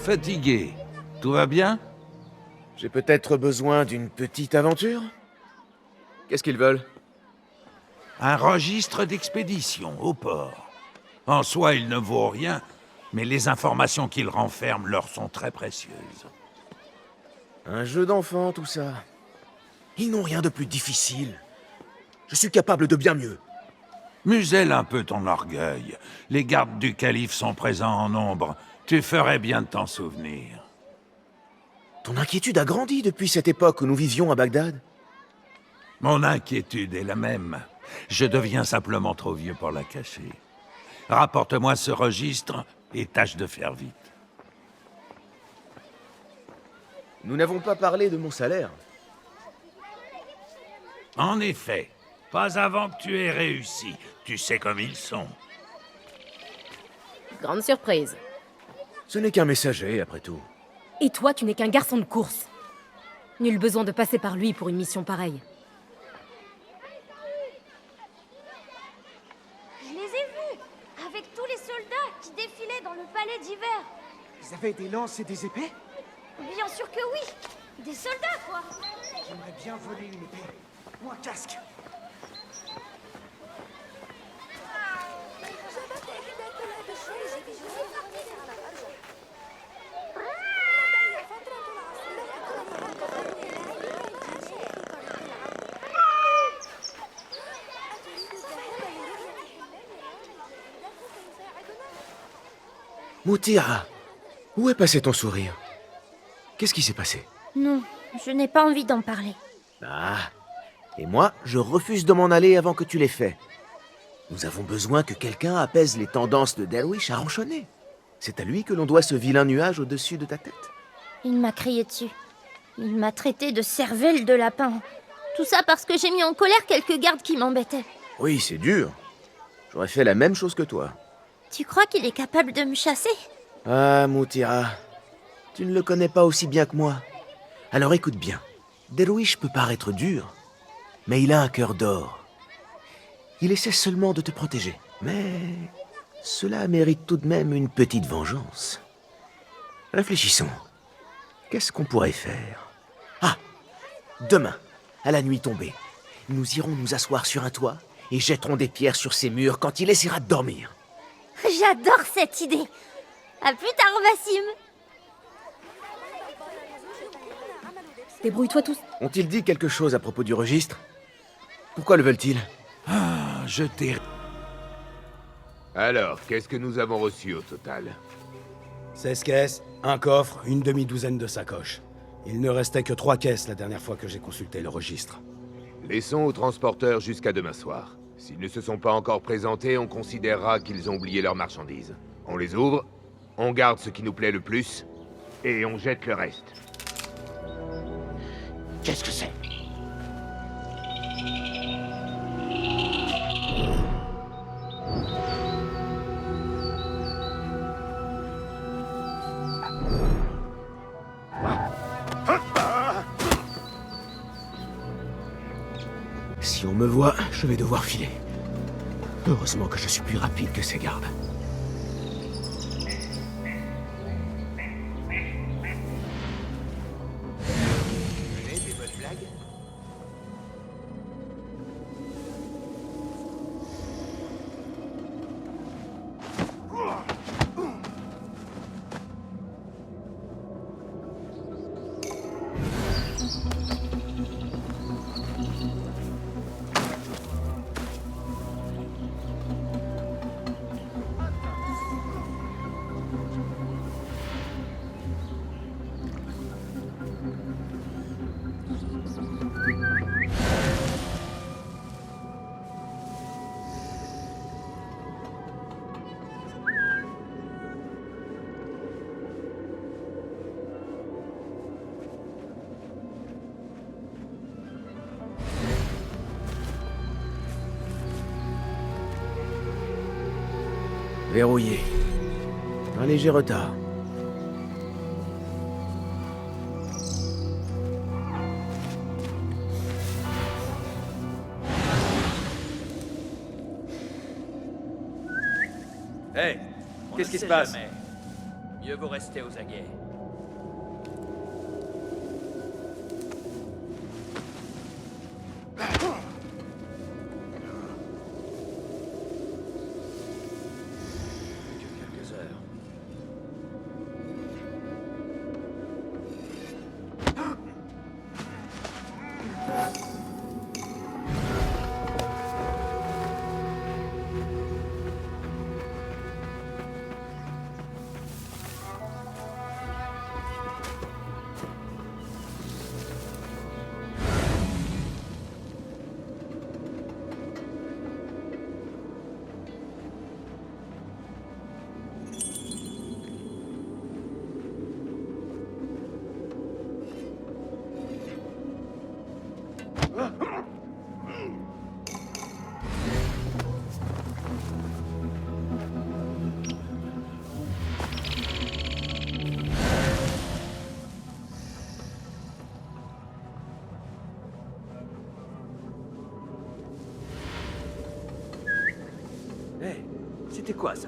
fatigué. Tout va bien? J'ai peut-être besoin d'une petite aventure? Qu'est-ce qu'ils veulent? Un registre d'expédition au port. En soi, il ne vaut rien, mais les informations qu'il renferme leur sont très précieuses. Un jeu d'enfant, tout ça. Ils n'ont rien de plus difficile. Je suis capable de bien mieux. Muselle un peu ton orgueil. Les gardes du calife sont présents en nombre. Tu ferais bien de t'en souvenir. Ton inquiétude a grandi depuis cette époque où nous vivions à Bagdad. Mon inquiétude est la même. Je deviens simplement trop vieux pour la cacher. Rapporte-moi ce registre et tâche de faire vite. Nous n'avons pas parlé de mon salaire. En effet, pas avant que tu aies réussi. Tu sais comme ils sont. Grande surprise. Ce n'est qu'un messager, après tout. Et toi, tu n'es qu'un garçon de course. Nul besoin de passer par lui pour une mission pareille. Je les ai vus, avec tous les soldats qui défilaient dans le palais d'hiver. Ils avaient des lances et des épées? Bien sûr que oui, des soldats quoi. J'aimerais bien voler une épée. Ou un casque. Moutira, où est passé ton sourire? Qu'est-ce qui s'est passé? Non, je n'ai pas envie d'en parler. Ah, et moi, je refuse de m'en aller avant que tu l'aies fait. Nous avons besoin que quelqu'un apaise les tendances de Derwish à ronchonner. C'est à lui que l'on doit ce vilain nuage au-dessus de ta tête. Il m'a crié dessus. Il m'a traité de cervelle de lapin. Tout ça parce que j'ai mis en colère quelques gardes qui m'embêtaient. Oui, c'est dur. J'aurais fait la même chose que toi. Tu crois qu'il est capable de me chasser? Ah, Moutira, tu ne le connais pas aussi bien que moi. Alors écoute bien. Derwish peut paraître dur, mais il a un cœur d'or. Il essaie seulement de te protéger. Mais cela mérite tout de même une petite vengeance. Réfléchissons. Qu'est-ce qu'on pourrait faire? Ah, demain, à la nuit tombée, nous irons nous asseoir sur un toit et jetterons des pierres sur ses murs quand il essaiera de dormir. J'adore cette idée. À plus tard, Wassim. Débrouille-toi tous. Ont-ils dit quelque chose à propos du registre? Pourquoi le veulent-ils? Ah, je t'ai... Alors, qu'est-ce que nous avons reçu au total? 16 caisses, un coffre, une demi-douzaine de sacoches. Il ne restait que 3 caisses la dernière fois que j'ai consulté le registre. Laissons aux transporteurs jusqu'à demain soir. S'ils ne se sont pas encore présentés, on considérera qu'ils ont oublié leurs marchandises. On les ouvre, on garde ce qui nous plaît le plus, et on jette le reste. Qu'est-ce que c'est? Si on me voit, je vais devoir filer. Heureusement que je suis plus rapide que ces gardes. Des bonnes blagues? Verrouillé. Un léger retard. Hey, qu'est-ce qui se passe? Mieux vaut rester aux aguets. Quelques heures. Hé, c'était quoi ça?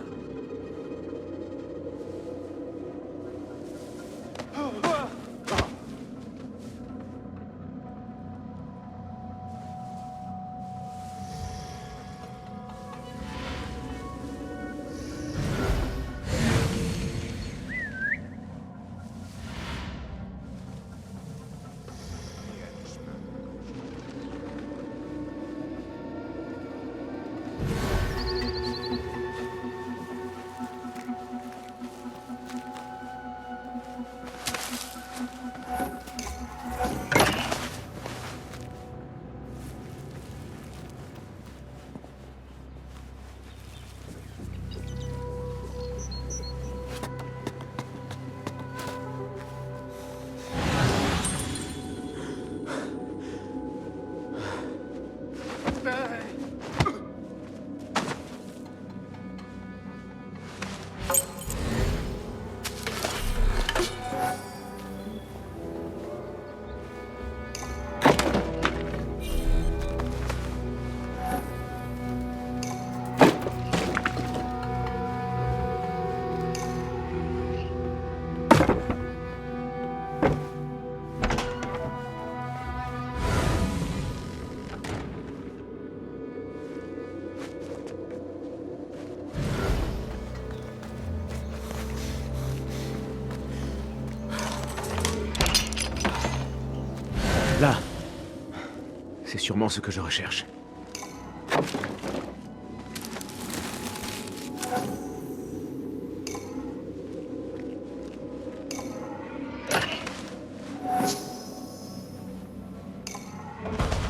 Là. C'est sûrement ce que je recherche.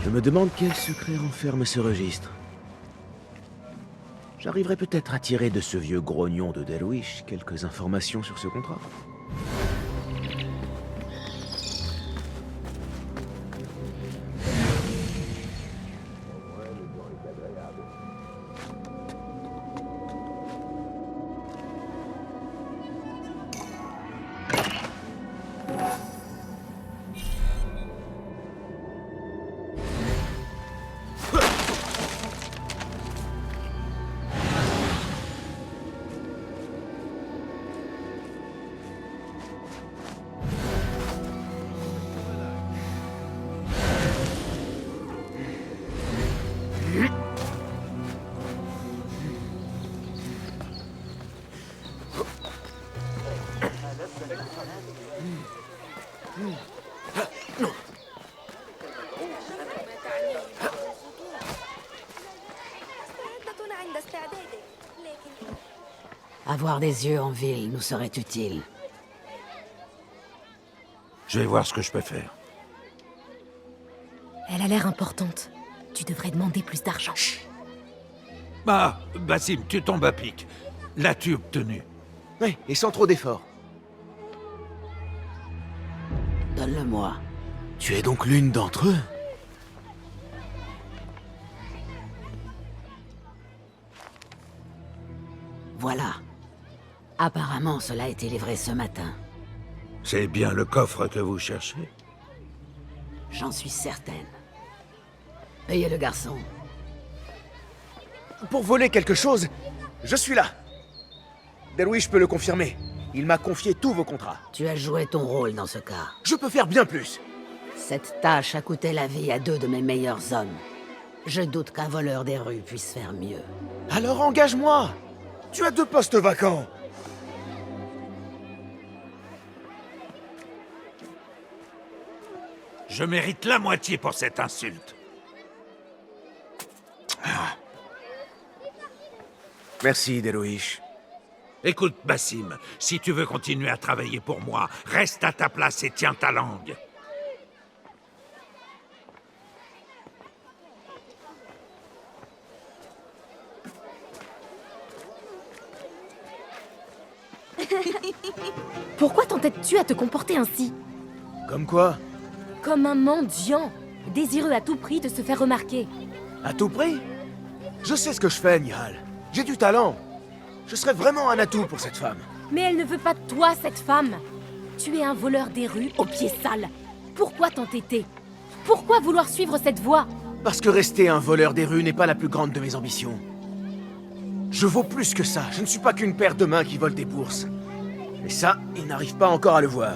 Je me demande quel secret renferme ce registre. J'arriverai peut-être à tirer de ce vieux grognon de Derwish quelques informations sur ce contrat. Avoir des yeux en ville nous serait utile. Je vais voir ce que je peux faire. Elle a l'air importante. Tu devrais demander plus d'argent. Bah, Basim, tu tombes à pic. L'as-tu obtenu? Oui, et sans trop d'efforts. Donne-le-moi. Tu es donc l'une d'entre eux? Voilà. Apparemment, cela a été livré ce matin. C'est bien le coffre que vous cherchez? J'en suis certaine. Payez le garçon. Pour voler quelque chose, je suis là. Derwish peut le confirmer. Il m'a confié tous vos contrats. Tu as joué ton rôle dans ce cas. Je peux faire bien plus. Cette tâche a coûté la vie à 2 de mes meilleurs hommes. Je doute qu'un voleur des rues puisse faire mieux. Alors engage-moi. Tu as 2 postes vacants. Je mérite la moitié pour cette insulte. Merci, Derouish. Écoute, Bassim, si tu veux continuer à travailler pour moi, reste à ta place et tiens ta langue. Pourquoi t'entêtes-tu à te comporter ainsi? Comme quoi? Comme un mendiant, désireux à tout prix de se faire remarquer. À tout prix? Je sais ce que je fais, Nihal. J'ai du talent. Je serais vraiment un atout pour cette femme. Mais elle ne veut pas de toi, cette femme. Tu es un voleur des rues aux pieds sales. Pourquoi t'entêter? Pourquoi vouloir suivre cette voie? Parce que rester un voleur des rues n'est pas la plus grande de mes ambitions. Je vaux plus que ça. Je ne suis pas qu'une paire de mains qui vole des bourses. Mais ça, ils n'arrivent pas encore à le voir.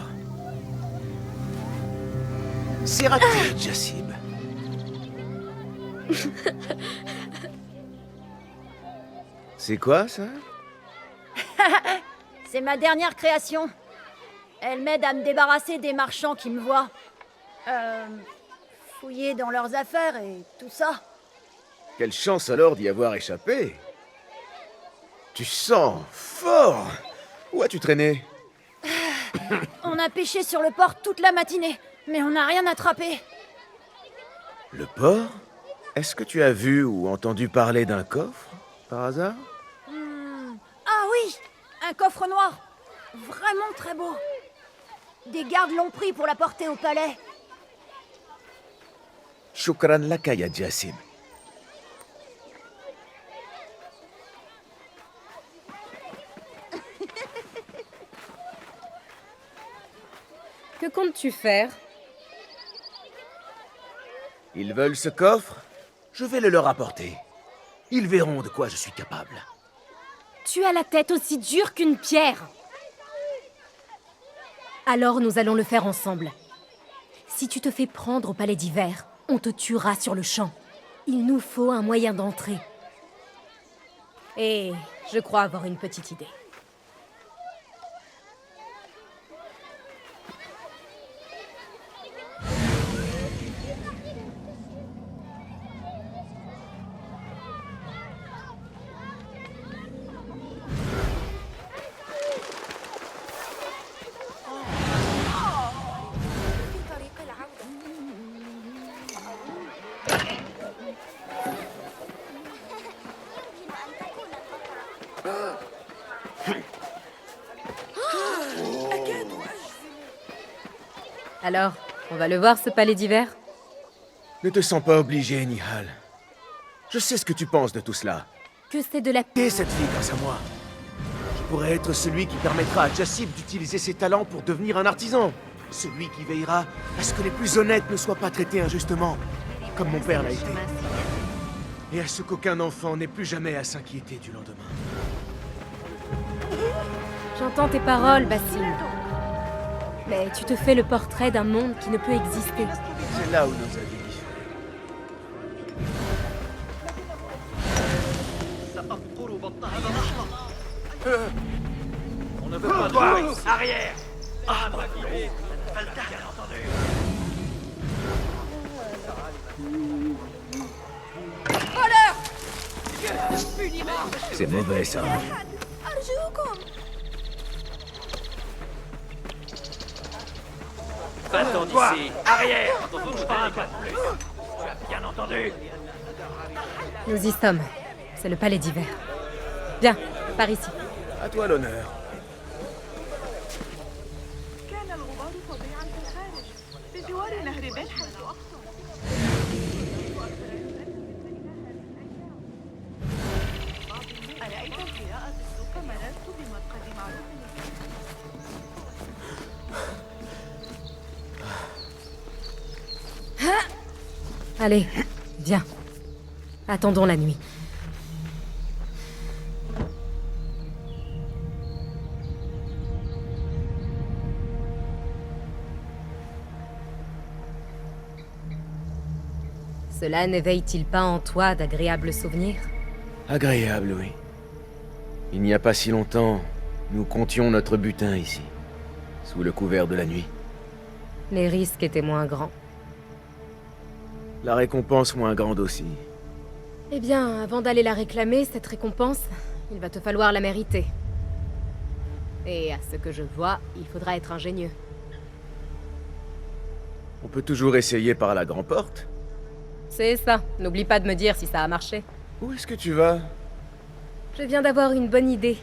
C'est raté, Jassib. C'est quoi, ça? C'est ma dernière création. Elle m'aide à me débarrasser des marchands qui me voient. Fouiller dans leurs affaires et tout ça. Quelle chance alors d'y avoir échappé. Tu sens fort. Où as-tu traîné? On a pêché sur le port toute la matinée, mais on n'a rien attrapé. Le port? Est-ce que tu as vu ou entendu parler d'un coffre, par hasard? Ah oui, un coffre noir. Vraiment très beau. Des gardes l'ont pris pour la porter au palais. Shukran laka, ya Jassib. Que comptes-tu faire? Ils veulent ce coffre? Je vais le leur apporter. Ils verront de quoi je suis capable. Tu as la tête aussi dure qu'une pierre. Alors nous allons le faire ensemble. Si tu te fais prendre au palais d'hiver, on te tuera sur le champ. Il nous faut un moyen d'entrer. Et je crois avoir une petite idée. Alors, on va le voir, ce palais d'hiver? Ne te sens pas obligé, Nihal. Je sais ce que tu penses de tout cela. Que c'est de la... Et cette fille grâce à moi. Je pourrais être celui qui permettra à Jassib d'utiliser ses talents pour devenir un artisan. Celui qui veillera à ce que les plus honnêtes ne soient pas traités injustement, comme mon père l'a été. Et à ce qu'aucun enfant n'ait plus jamais à s'inquiéter du lendemain. J'entends tes paroles, Bassim. Mais tu te fais le portrait d'un monde qui ne peut exister. C'est là où nos avis diffèrent. On ne veut pas de toi. Arrière. Ah, bravo. Bien entendu. C'est mauvais, ça. Va-t'en d'ici. Arrière. On ne veut pas de plus. Tu as bien entendu. Nous y sommes. C'est le palais d'hiver. Viens, par ici. À toi l'honneur. Allez, viens. Attendons la nuit. Cela n'éveille-t-il pas en toi d'agréables souvenirs? Agréable, oui. Il n'y a pas si longtemps, nous comptions notre butin ici, sous le couvert de la nuit. Les risques étaient moins grands. La récompense moins grande aussi. Eh bien, avant d'aller la réclamer, cette récompense, il va te falloir la mériter. Et à ce que je vois, il faudra être ingénieux. On peut toujours essayer par la grande porte. C'est ça. N'oublie pas de me dire si ça a marché. Où est-ce que tu vas? Je viens d'avoir une bonne idée.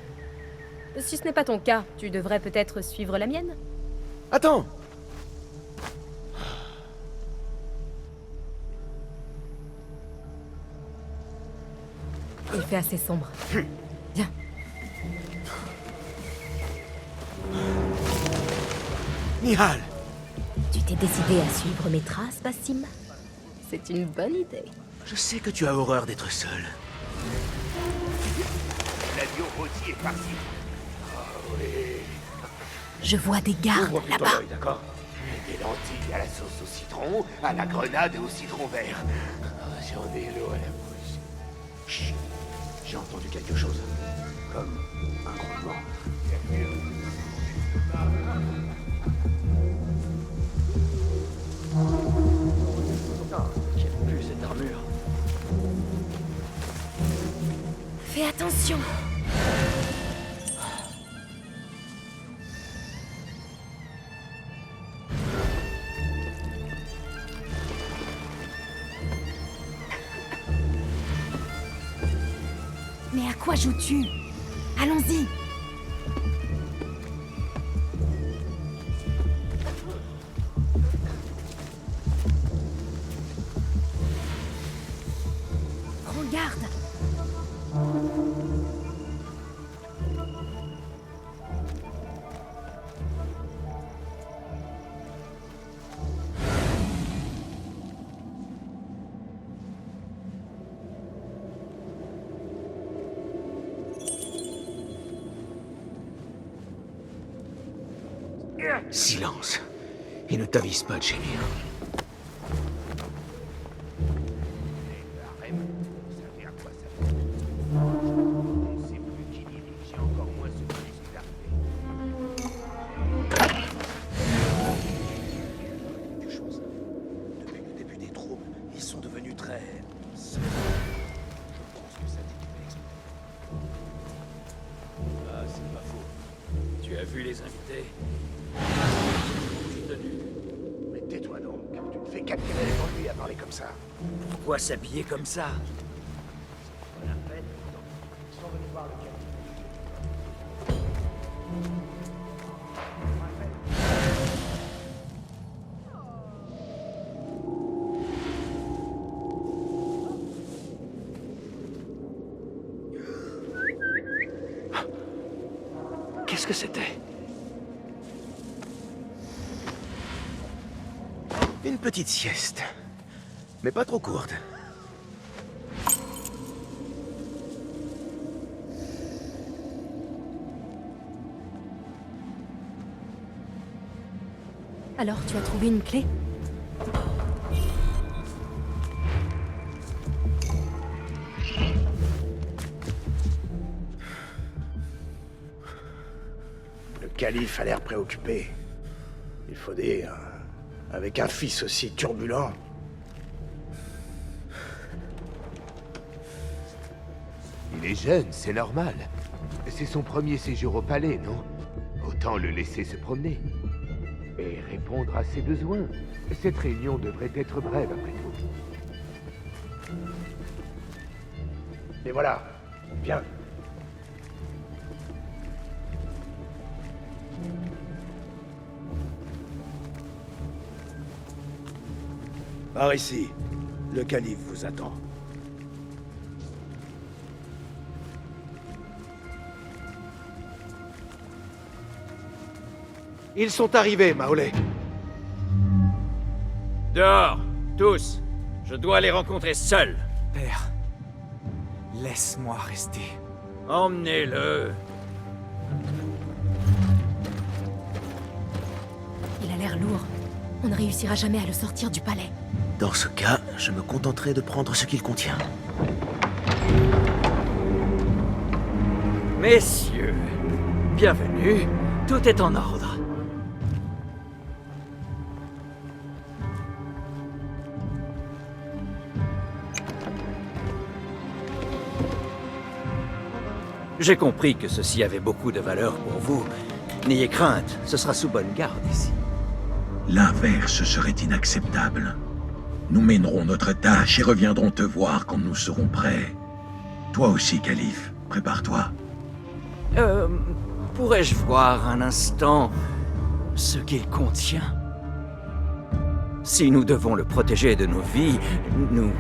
Si ce n'est pas ton cas, tu devrais peut-être suivre la mienne? Attends! Il fait assez sombre. Viens. Nihal! Tu t'es décidé à suivre mes traces, Basim? C'est une bonne idée. Je sais que tu as horreur d'être seul. L'avion rôti est parti. Je vois des gardes là-bas. D'accord. Des lentilles à la sauce au citron, à la grenade et au citron vert. J'en ai l'eau à la bouche. Chut. J'ai entendu quelque chose. Comme un grondement. J'aime plus cette armure. Fais attention. Mais à quoi joues-tu? Allons-y. Prends garde. Silence. Et ne t'avise pas de gémir. On ne sait plus qui dirige et encore moins ce qui est arrivé. Quelque chose. Depuis le début des troupes, ils sont devenus très... seuls. Je pense que cette équipe est explosée. Ah, c'est pas faux. Tu as vu les invités? Mais tais-toi donc. Tu ne fais qu'attirer les ennuis à parler comme ça. Pourquoi s'habiller comme ça? Ils sont venus voir le calife. Qu'est-ce que c'était? Une petite sieste. Mais pas trop courte. Alors, tu as trouvé une clé? Le calife a l'air préoccupé. Il faut dire, avec un fils aussi turbulent. Il est jeune, c'est normal. C'est son premier séjour au palais, non? Autant le laisser se promener. Et répondre à ses besoins. Cette réunion devrait être brève, après tout. Et voilà. Viens. Par ici. Le calife vous attend. Ils sont arrivés, Maolé. Dehors, tous. Je dois les rencontrer seul. Père, laisse-moi rester. Emmenez-le. Il a l'air lourd. On ne réussira jamais à le sortir du palais. Dans ce cas, je me contenterai de prendre ce qu'il contient. Messieurs, bienvenue. Tout est en ordre. J'ai compris que ceci avait beaucoup de valeur pour vous. N'ayez crainte, ce sera sous bonne garde ici. L'inverse serait inacceptable. Nous mènerons notre tâche et reviendrons te voir quand nous serons prêts. Toi aussi, Calife, prépare-toi. Pourrais-je voir un instant ce qu'il contient? Si nous devons le protéger de nos vies, nous...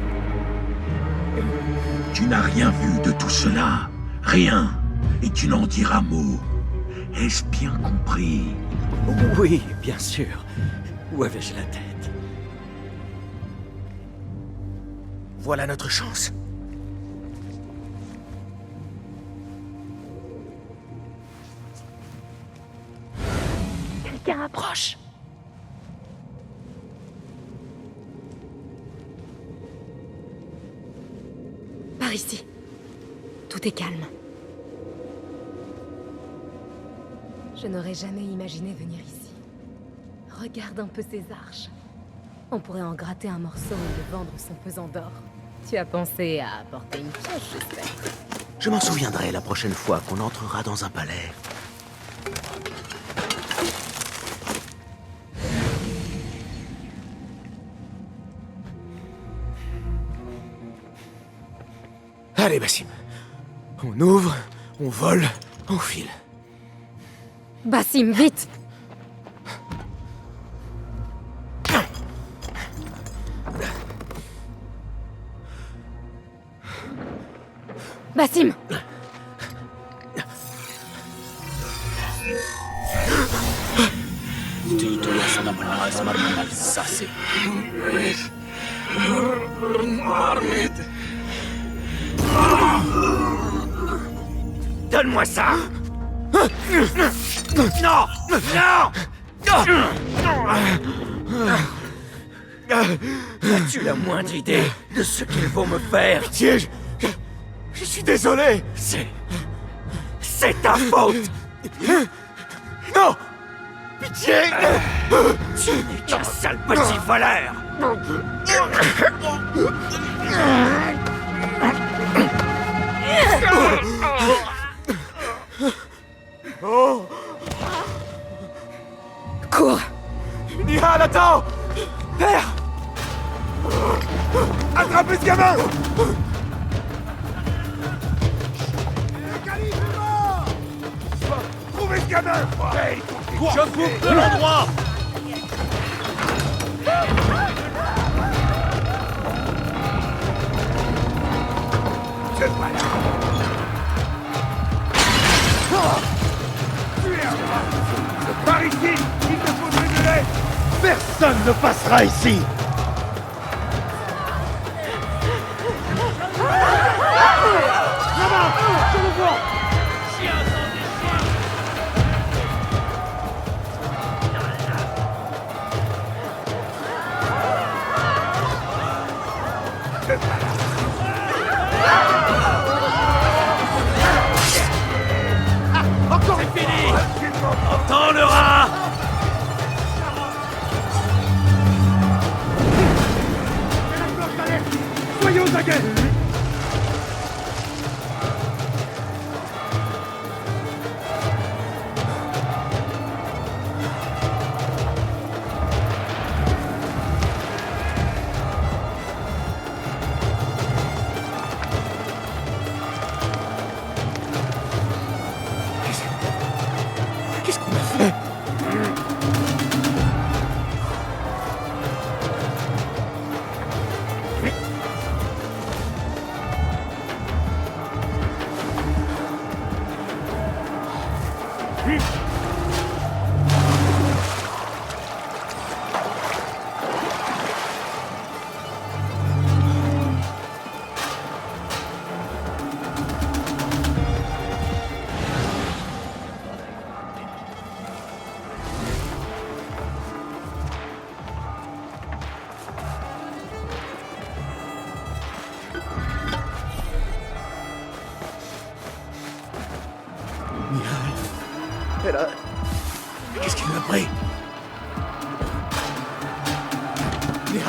Tu n'as rien vu de tout cela. Rien. Et tu n'en diras mot. Est-ce bien compris? Oui, bien sûr. Où avais-je la tête? Voilà notre chance. Quelqu'un approche. Par ici. Tout est calme. Je n'aurais jamais imaginé venir ici. Regarde un peu ces arches. On pourrait en gratter un morceau et le vendre son pesant d'or. Tu as pensé à apporter une pièce, j'espère. Je m'en souviendrai la prochaine fois qu'on entrera dans un palais. Allez, Bassim. On ouvre, on vole, on file. Bassim, vite! Bassim! Donne-moi ça! Non! As-tu la moindre idée de ce qu'ils vont me faire? Pitié, je suis désolé. C'est ta faute! Non! Pitié! Tu n'es qu'un sale petit voleur! Cours! Nihal, attends! Père! Attrapez ce gamin! Trouvez ce gamin! Je coupe de l'endroit! Par ici, il te faudrait de l'aide. Personne ne passera ici. Là-bas, je le vois. Encore c'est fini! Entends le rat!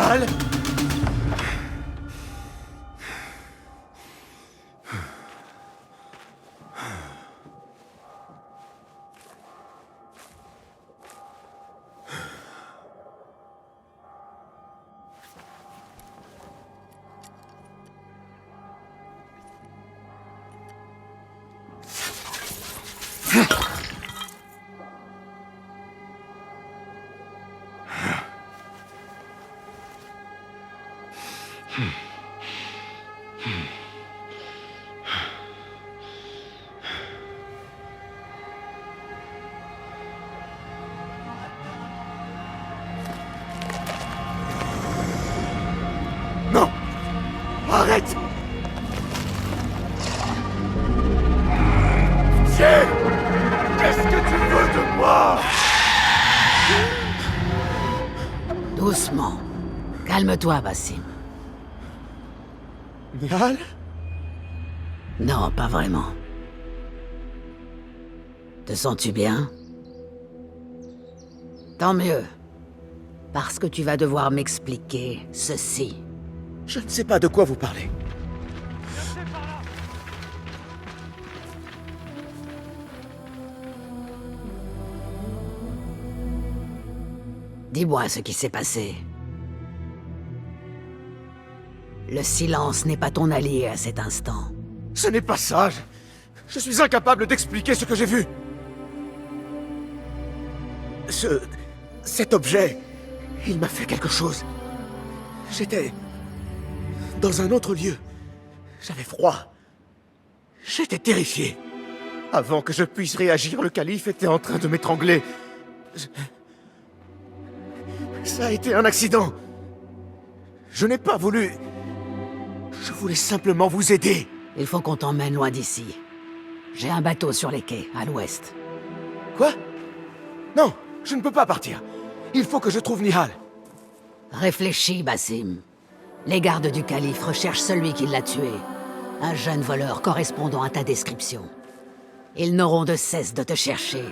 Nihal! Non! Arrête! Tiens! Qu'est-ce que tu veux de moi? Doucement. Calme-toi, Basim. Nihal? Non, pas vraiment. Te sens-tu bien? Tant mieux. Parce que tu vas devoir m'expliquer ceci. Je ne sais pas de quoi vous parlez. Dis-moi ce qui s'est passé. Le silence n'est pas ton allié à cet instant. Ce n'est pas ça. Je suis incapable d'expliquer ce que j'ai vu. Cet objet, il m'a fait quelque chose. J'étais dans un autre lieu. J'avais froid. J'étais terrifié. Avant que je puisse réagir, le calife était en train de m'étrangler. Ça a été un accident. Je n'ai pas voulu... Je voulais simplement vous aider. Il faut qu'on t'emmène loin d'ici. J'ai un bateau sur les quais, à l'ouest. Quoi? Non, je ne peux pas partir. Il faut que je trouve Nihal. Réfléchis, Basim. Les gardes du calife recherchent celui qui l'a tué. Un jeune voleur correspondant à ta description. Ils n'auront de cesse de te chercher.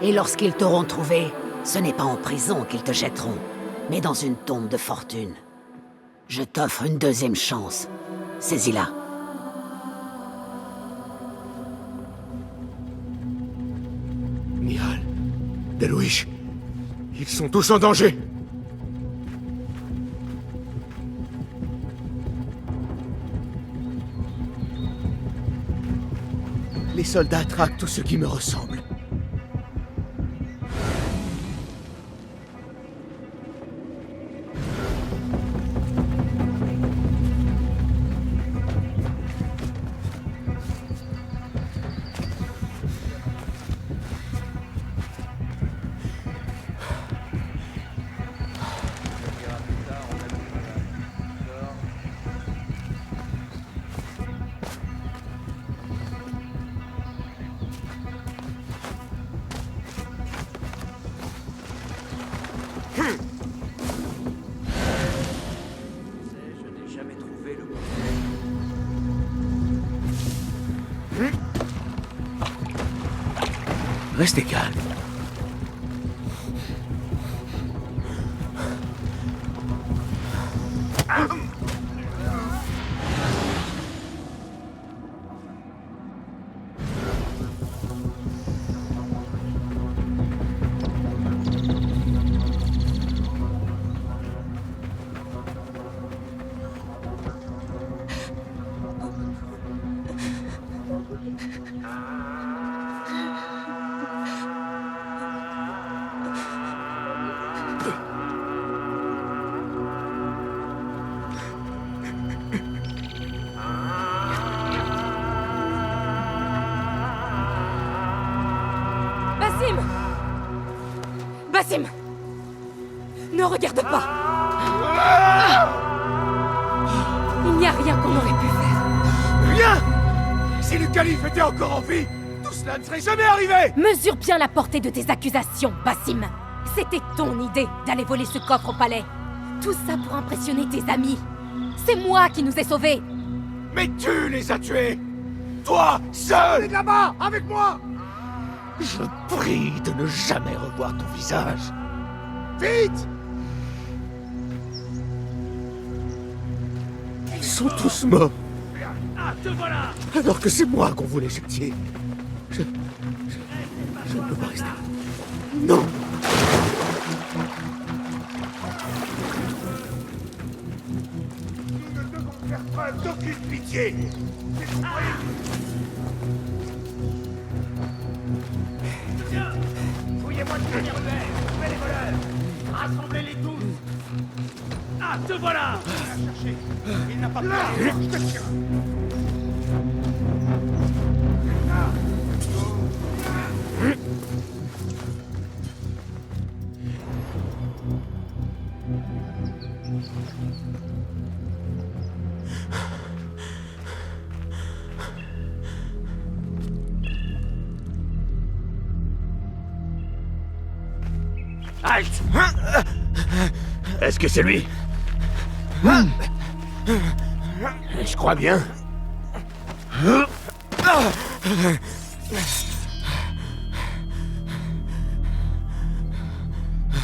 Et lorsqu'ils t'auront trouvé, ce n'est pas en prison qu'ils te jetteront, mais dans une tombe de fortune. Je t'offre une deuxième chance. Saisis-la. Nihal, Delouish, ils sont tous en danger. Les soldats traquent tous ceux qui me ressemblent. Restez calme. Basim! Ne regarde pas! Il n'y a rien qu'on aurait pu faire. Rien! Si le calife était encore en vie, tout cela ne serait jamais arrivé! Mesure bien la portée de tes accusations, Basim. C'était ton idée d'aller voler ce coffre au palais. Tout ça pour impressionner tes amis. C'est moi qui nous ai sauvés. Mais tu les as tués! Toi, seul! Là-bas, avec moi! Je prie de ne jamais revoir ton visage. Vite! sont tous morts. Ah, te voilà! Alors que c'est moi qu'on voulait châtier. Je ne peux pas rester. Non! Nous ne devons faire preuve d'aucune pitié! Tiens! Fouillez-moi de dernière ruelle! Trouvez les voleurs! Rassemblez-les tous! Ah, te voilà! Va la chercher! Il n'a pas peur! Je te tiens! Halte! Est-ce que c'est lui? Je crois bien.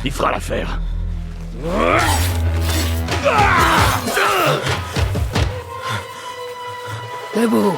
Il fera l'affaire. Debout.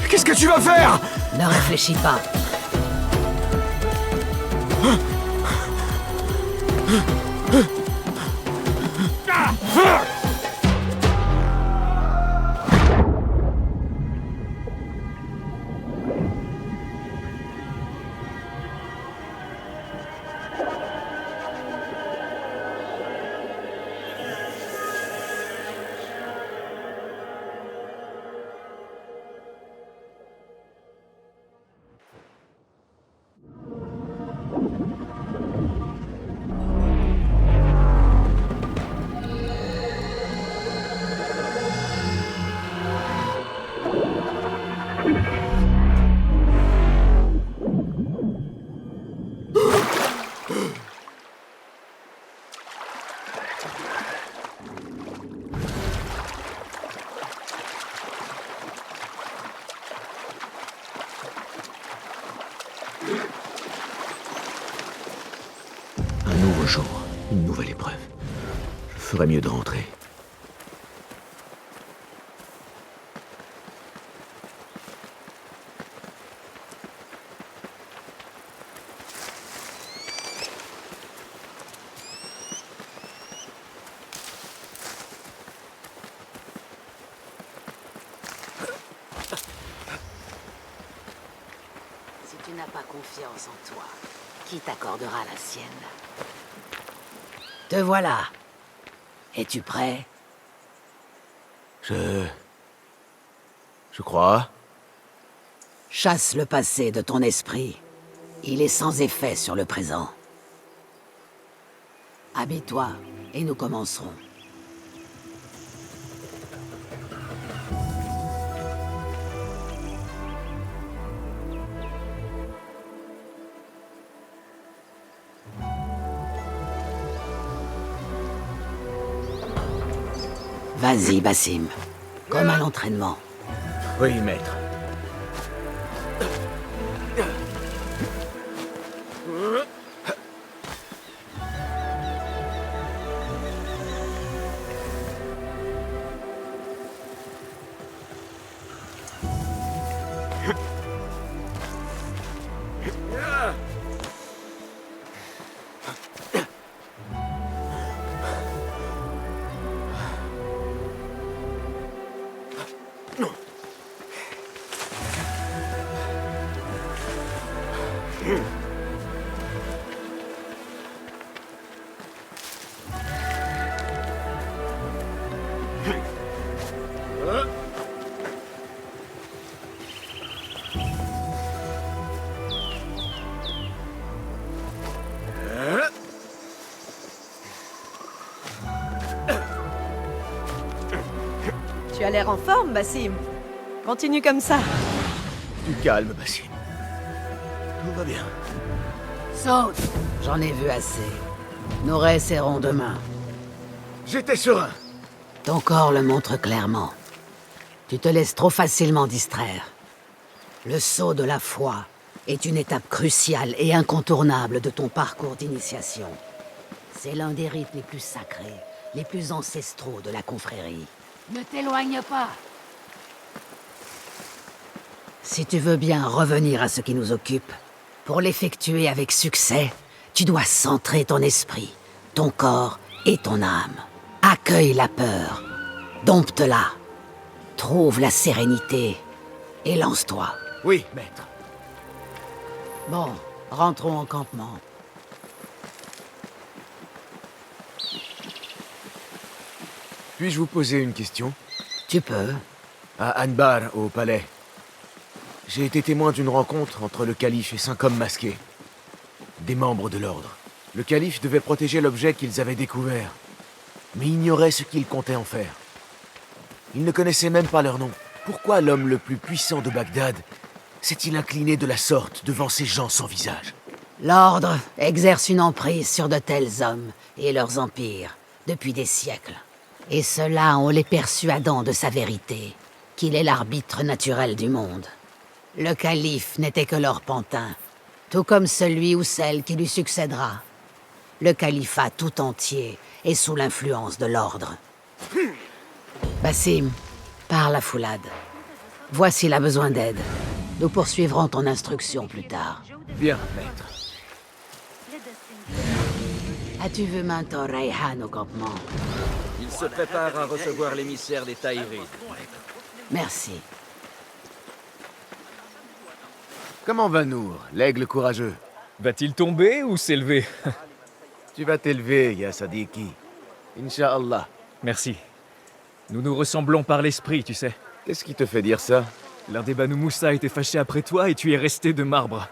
Qu'est-ce que tu vas faire? Ne réfléchis pas. Un nouveau jour, une nouvelle épreuve. Je ferais mieux de rentrer. Si tu n'as pas confiance en toi, qui t'accordera la sienne? Te voilà. Es-tu prêt? Je crois. Chasse le passé de ton esprit. Il est sans effet sur le présent. Habille-toi et nous commencerons. Vas-y, Basim. Comme à l'entraînement. Oui, maître. Tu as l'air en forme, Bassim. Continue comme ça. Du calme, Bassim. Tout va bien. Saute. J'en ai vu assez. Nous réessaierons demain. J'étais serein. Ton corps le montre clairement. Tu te laisses trop facilement distraire. Le saut de la foi est une étape cruciale et incontournable de ton parcours d'initiation. C'est l'un des rites les plus sacrés, les plus ancestraux de la confrérie. Ne t'éloigne pas. Si tu veux bien revenir à ce qui nous occupe, pour l'effectuer avec succès, tu dois centrer ton esprit, ton corps et ton âme. Accueille la peur, dompte-la, trouve la sérénité et lance-toi. Oui, maître. Bon, rentrons en campement. Puis-je vous poser une question? Tu peux. À Anbar, au palais, j'ai été témoin d'une rencontre entre le calife et 5 hommes masqués. Des membres de l'ordre. Le calife devait protéger l'objet qu'ils avaient découvert, mais ignorait ce qu'il comptait en faire. Il ne connaissait même pas leur nom. Pourquoi l'homme le plus puissant de Bagdad s'est-il incliné de la sorte devant ces gens sans visage? L'ordre exerce une emprise sur de tels hommes et leurs empires depuis des siècles. Et ceux-là ont les persuadant de sa vérité, qu'il est l'arbitre naturel du monde. Le calife n'était que leur pantin, tout comme celui ou celle qui lui succédera. Le califat tout entier est sous l'influence de l'ordre. Bassim, parle à Foulad. Vois s'il a besoin d'aide. Nous poursuivrons ton instruction plus tard. Bien, maître. As-tu vu Mentor Rayhan au campement? Il se prépare à recevoir l'émissaire des Tahirides. Merci. Comment va Nour, l'aigle courageux? Va-t-il tomber ou s'élever? Tu vas t'élever, Ya Sadiki. Inch'Allah. Merci. Nous nous ressemblons par l'esprit, tu sais. Qu'est-ce qui te fait dire ça? L'un des Banu Moussa était fâché après toi et tu es resté de marbre.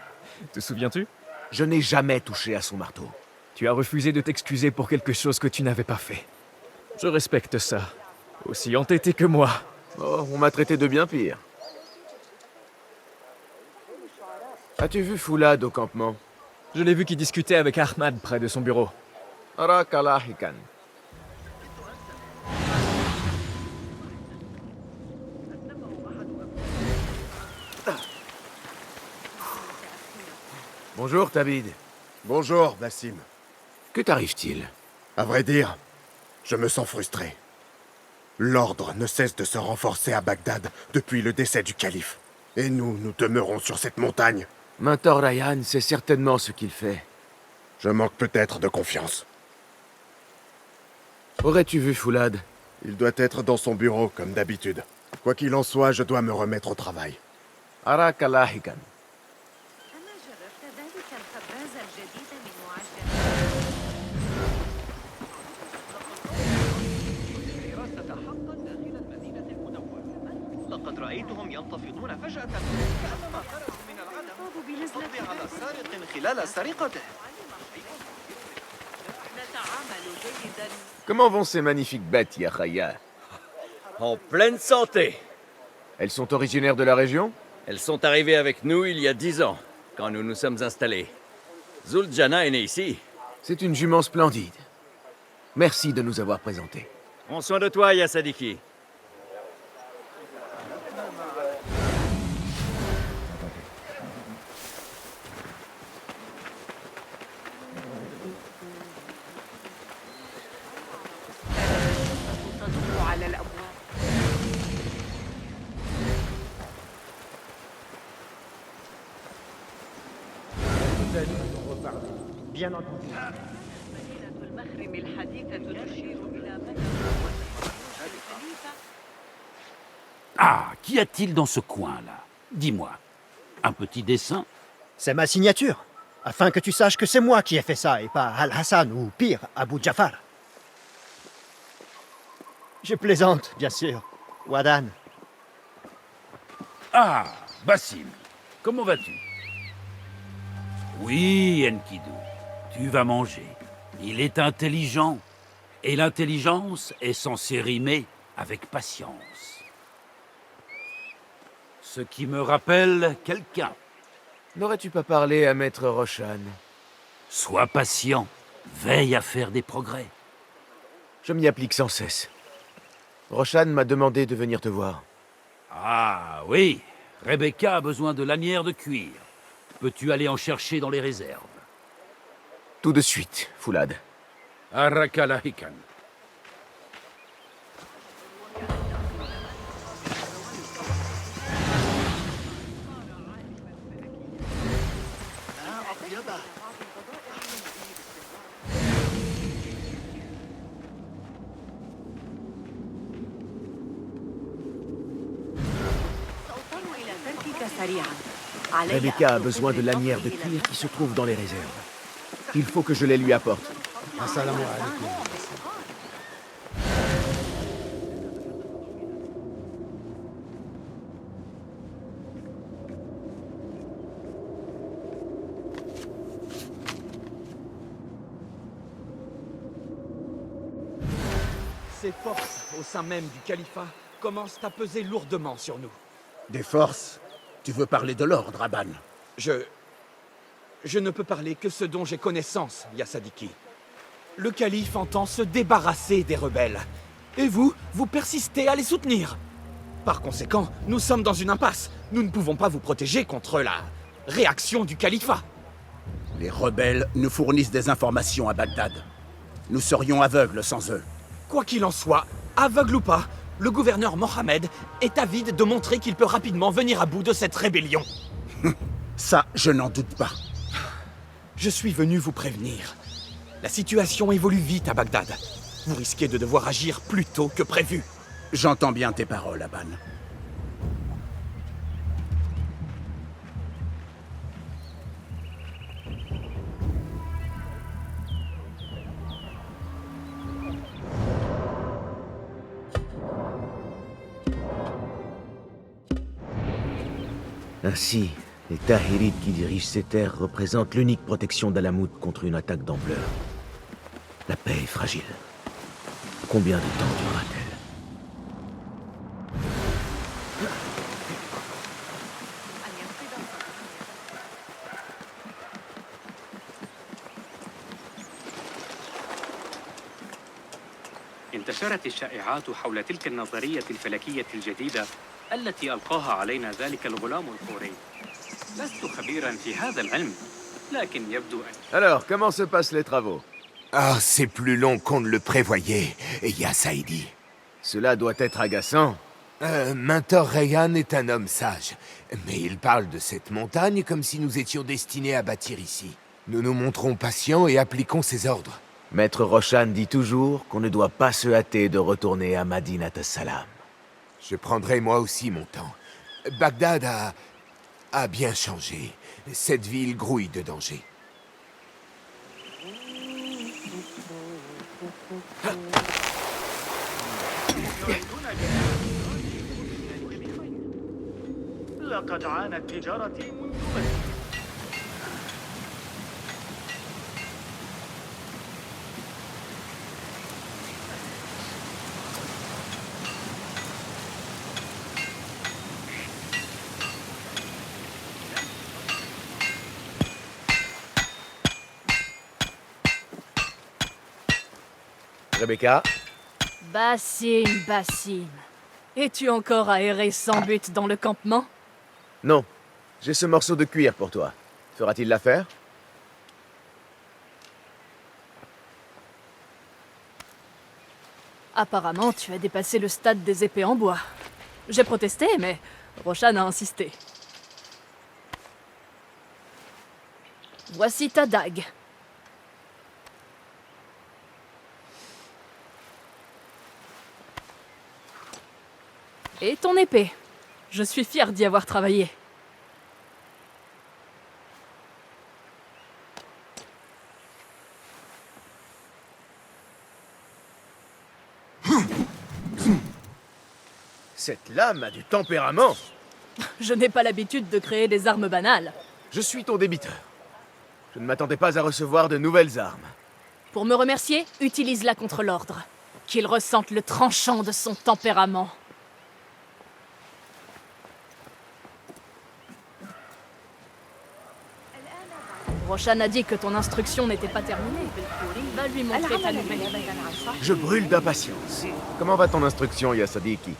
Te souviens-tu? Je n'ai jamais touché à son marteau. Tu as refusé de t'excuser pour quelque chose que tu n'avais pas fait. Je respecte ça. Aussi entêté que moi. Oh, on m'a traité de bien pire. As-tu vu Foulad au campement? Je l'ai vu qui discutait avec Ahmad près de son bureau. Arak Alahikan. Bonjour, Tabid. Bonjour, Bassim. Que t'arrive-t-il? À vrai dire, je me sens frustré. L'ordre ne cesse de se renforcer à Bagdad depuis le décès du calife. Et nous demeurons sur cette montagne. Mentor Rayhan sait certainement ce qu'il fait. Je manque peut-être de confiance. Aurais-tu vu Foulad? Il doit être dans son bureau, comme d'habitude. Quoi qu'il en soit, je dois me remettre au travail. Arak Alahikan. Comment vont ces magnifiques bêtes, Yahya? En pleine santé. Elles sont originaires de la région? Elles sont arrivées avec nous il y a 10 ans, quand nous nous sommes installés. Zuljana est née ici. C'est une jument splendide. Merci de nous avoir présentés. Prends soin de toi, Ya Sadiki. Bien entendu. Ah, qu'y a-t-il dans ce coin-là? Dis-moi. Un petit dessin? C'est ma signature, afin que tu saches que c'est moi qui ai fait ça et pas Al-Hassan ou pire, Abu Jafar. Je plaisante, bien sûr. Wadan. Ah, Bassim, comment vas-tu? Oui, Enkidu, tu vas manger. Il est intelligent. Et l'intelligence est censée rimer avec patience. Ce qui me rappelle quelqu'un. N'aurais-tu pas parlé à Maître Roshan? Sois patient. Veille à faire des progrès. Je m'y applique sans cesse. Roshan m'a demandé de venir te voir. Ah oui, Rebecca a besoin de lanières de cuir. Peux-tu aller en chercher dans les réserves? Tout de suite, Foulad. Arakalahikan. Rebecca a besoin de lanières de cuir qui se trouvent dans les réserves. Il faut que je les lui apporte. Ces forces au sein même du califat commencent à peser lourdement sur nous. Des forces? Tu veux parler de l'ordre, Aban? Je ne peux parler que ce dont j'ai connaissance, Yasadiki. Le calife entend se débarrasser des rebelles. Et vous persistez à les soutenir. Par conséquent, nous sommes dans une impasse. Nous ne pouvons pas vous protéger contre la réaction du califat. Les rebelles nous fournissent des informations à Bagdad. Nous serions aveugles sans eux. Quoi qu'il en soit, aveugle ou pas, le gouverneur Mohamed est avide de montrer qu'il peut rapidement venir à bout de cette rébellion. Ça, je n'en doute pas. Je suis venu vous prévenir. La situation évolue vite à Bagdad. Vous risquez de devoir agir plus tôt que prévu. J'entends bien tes paroles, Aban. Ainsi, les Tahirites qui dirigent ces terres représentent l'unique protection d'Alamout contre une attaque d'ampleur. La paix est fragile. Combien de temps durera-t-elle? انتشرت الشائعات حول تلك النظرية الفلكية الجديدة التي ألقاها علينا ذلك الغلام الحوري. لست خبيرا في هذا العلم، لكن يبدو أن... Alors, comment se passent les travaux? Ah, c'est plus long qu'on ne le prévoyait, Yasaidi. Cela doit être agaçant. Mentor Rayhan est un homme sage, mais il parle de cette montagne comme si nous étions destinés à bâtir ici. Nous nous montrons patients et appliquons ses ordres. Maître Roshan dit toujours qu'on ne doit pas se hâter de retourner à Madinat as-Salam. Je prendrai moi aussi mon temps. Bagdad a bien changé. Cette ville grouille de danger. لقد عانت تجارتي منذ Rebecca? Basim. Es-tu encore aéré sans but dans le campement? Non. J'ai ce morceau de cuir pour toi. Fera-t-il l'affaire? Apparemment, tu as dépassé le stade des épées en bois. J'ai protesté, mais Roshan a insisté. Voici ta dague. Et ton épée. Je suis fier d'y avoir travaillé. Cette lame a du tempérament. Je n'ai pas l'habitude de créer des armes banales. Je suis ton débiteur. Je ne m'attendais pas à recevoir de nouvelles armes. Pour me remercier, utilise-la contre l'ordre. Qu'il ressente le tranchant de son tempérament. Roshan a dit que ton instruction n'était pas terminée. Va lui montrer ta nouvelle. Je brûle d'impatience. Comment va ton instruction, Yasadiki?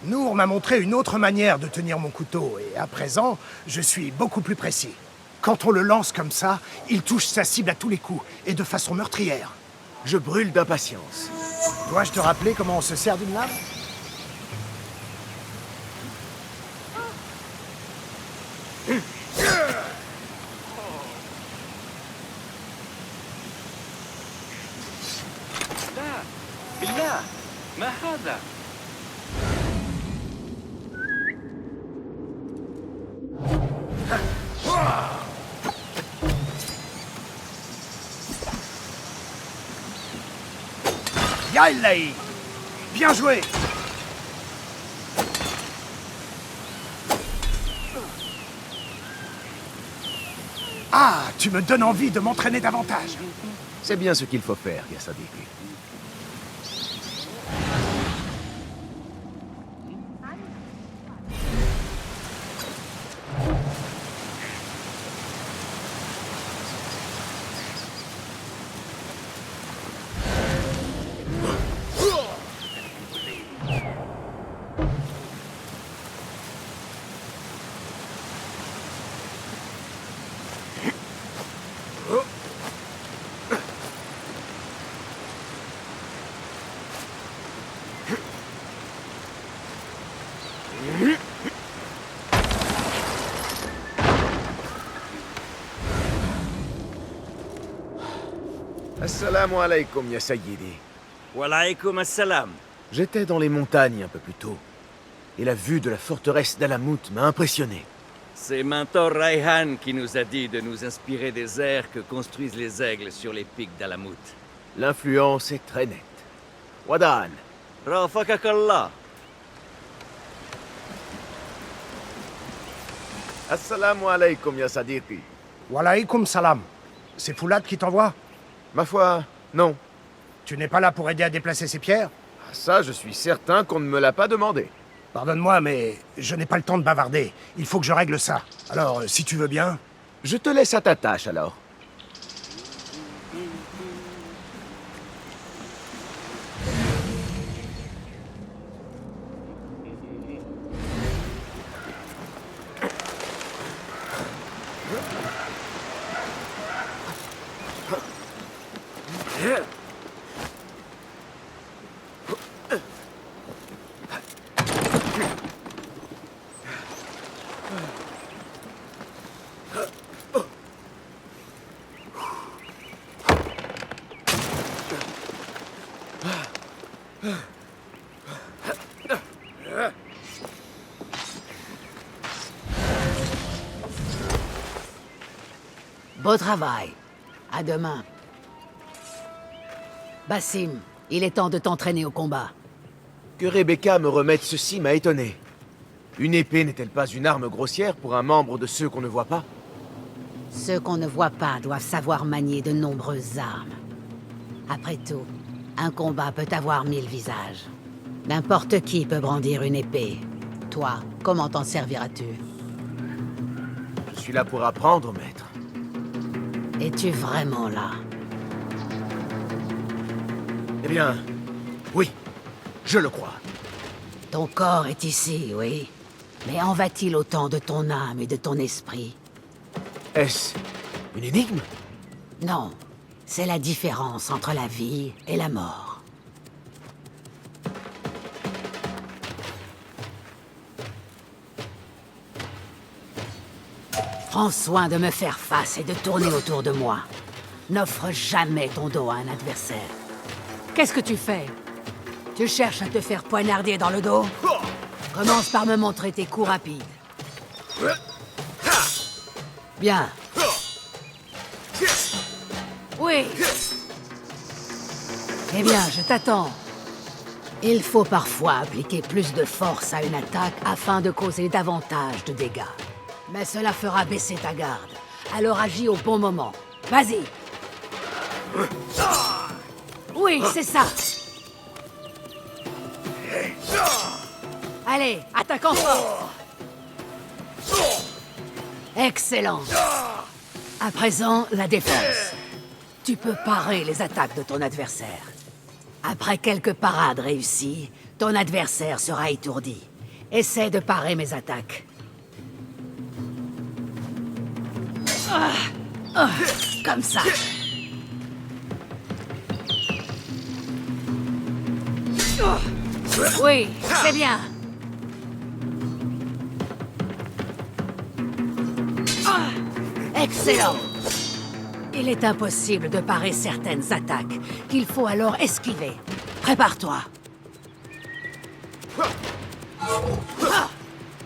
Nour m'a montré une autre manière de tenir mon couteau, et à présent, je suis beaucoup plus précis. Quand on le lance comme ça, il touche sa cible à tous les coups, et de façon meurtrière. Je brûle d'impatience. Dois-je te rappeler comment on se sert d'une lame? بالله ما هذا؟ Yailai! Bien joué! Ah, tu me donnes envie de m'entraîner davantage. C'est bien ce qu'il faut faire, Yasadiki. Assalamu alaikum, ya Sayyidi. Wa alaykum assalam. J'étais dans les montagnes un peu plus tôt, et la vue de la forteresse d'Alamut m'a impressionné. C'est Mentor Raihan qui nous a dit de nous inspirer des airs que construisent les aigles sur les pics d'Alamut. L'influence est très nette. Wadan. Rafakakallah. Assalamu alaikum, ya Sadiqi. Walaikum salam. C'est Foulad qui t'envoie? Ma foi, non. Tu n'es pas là pour aider à déplacer ces pierres? Ça, je suis certain qu'on ne me l'a pas demandé. Pardonne-moi, mais je n'ai pas le temps de bavarder. Il faut que je règle ça. Alors, si tu veux bien... Je te laisse à ta tâche, alors. Beau travail. À demain. Basim, il est temps de t'entraîner au combat. Que Rebecca me remette ceci m'a étonné. Une épée n'est-elle pas une arme grossière pour un membre de ceux qu'on ne voit pas? Ceux qu'on ne voit pas doivent savoir manier de nombreuses armes. Après tout, un combat peut avoir 1000 visages. N'importe qui peut brandir une épée. Toi, comment t'en serviras-tu? Je suis là pour apprendre, maître. Es-tu vraiment là? Eh bien, oui, je le crois. Ton corps est ici, oui. Mais en va-t-il autant de ton âme et de ton esprit? Est-ce une énigme? Non, c'est la différence entre la vie et la mort. Prends soin de me faire face et de tourner autour de moi. N'offre jamais ton dos à un adversaire. Qu'est-ce que tu fais? Tu cherches à te faire poignarder dans le dos? Commence par me montrer tes coups rapides. Bien. Oui. Eh bien, je t'attends. Il faut parfois appliquer plus de force à une attaque afin de causer davantage de dégâts. Mais cela fera baisser ta garde. Alors agis au bon moment. Vas-y. Oui, c'est ça. Allez, attaque encore. Excellent. À présent, la défense. Tu peux parer les attaques de ton adversaire. Après quelques parades réussies, ton adversaire sera étourdi. Essaie de parer mes attaques. Comme ça. Oui, c'est bien. Excellent. Il est impossible de parer certaines attaques, qu'il faut alors esquiver. Prépare-toi.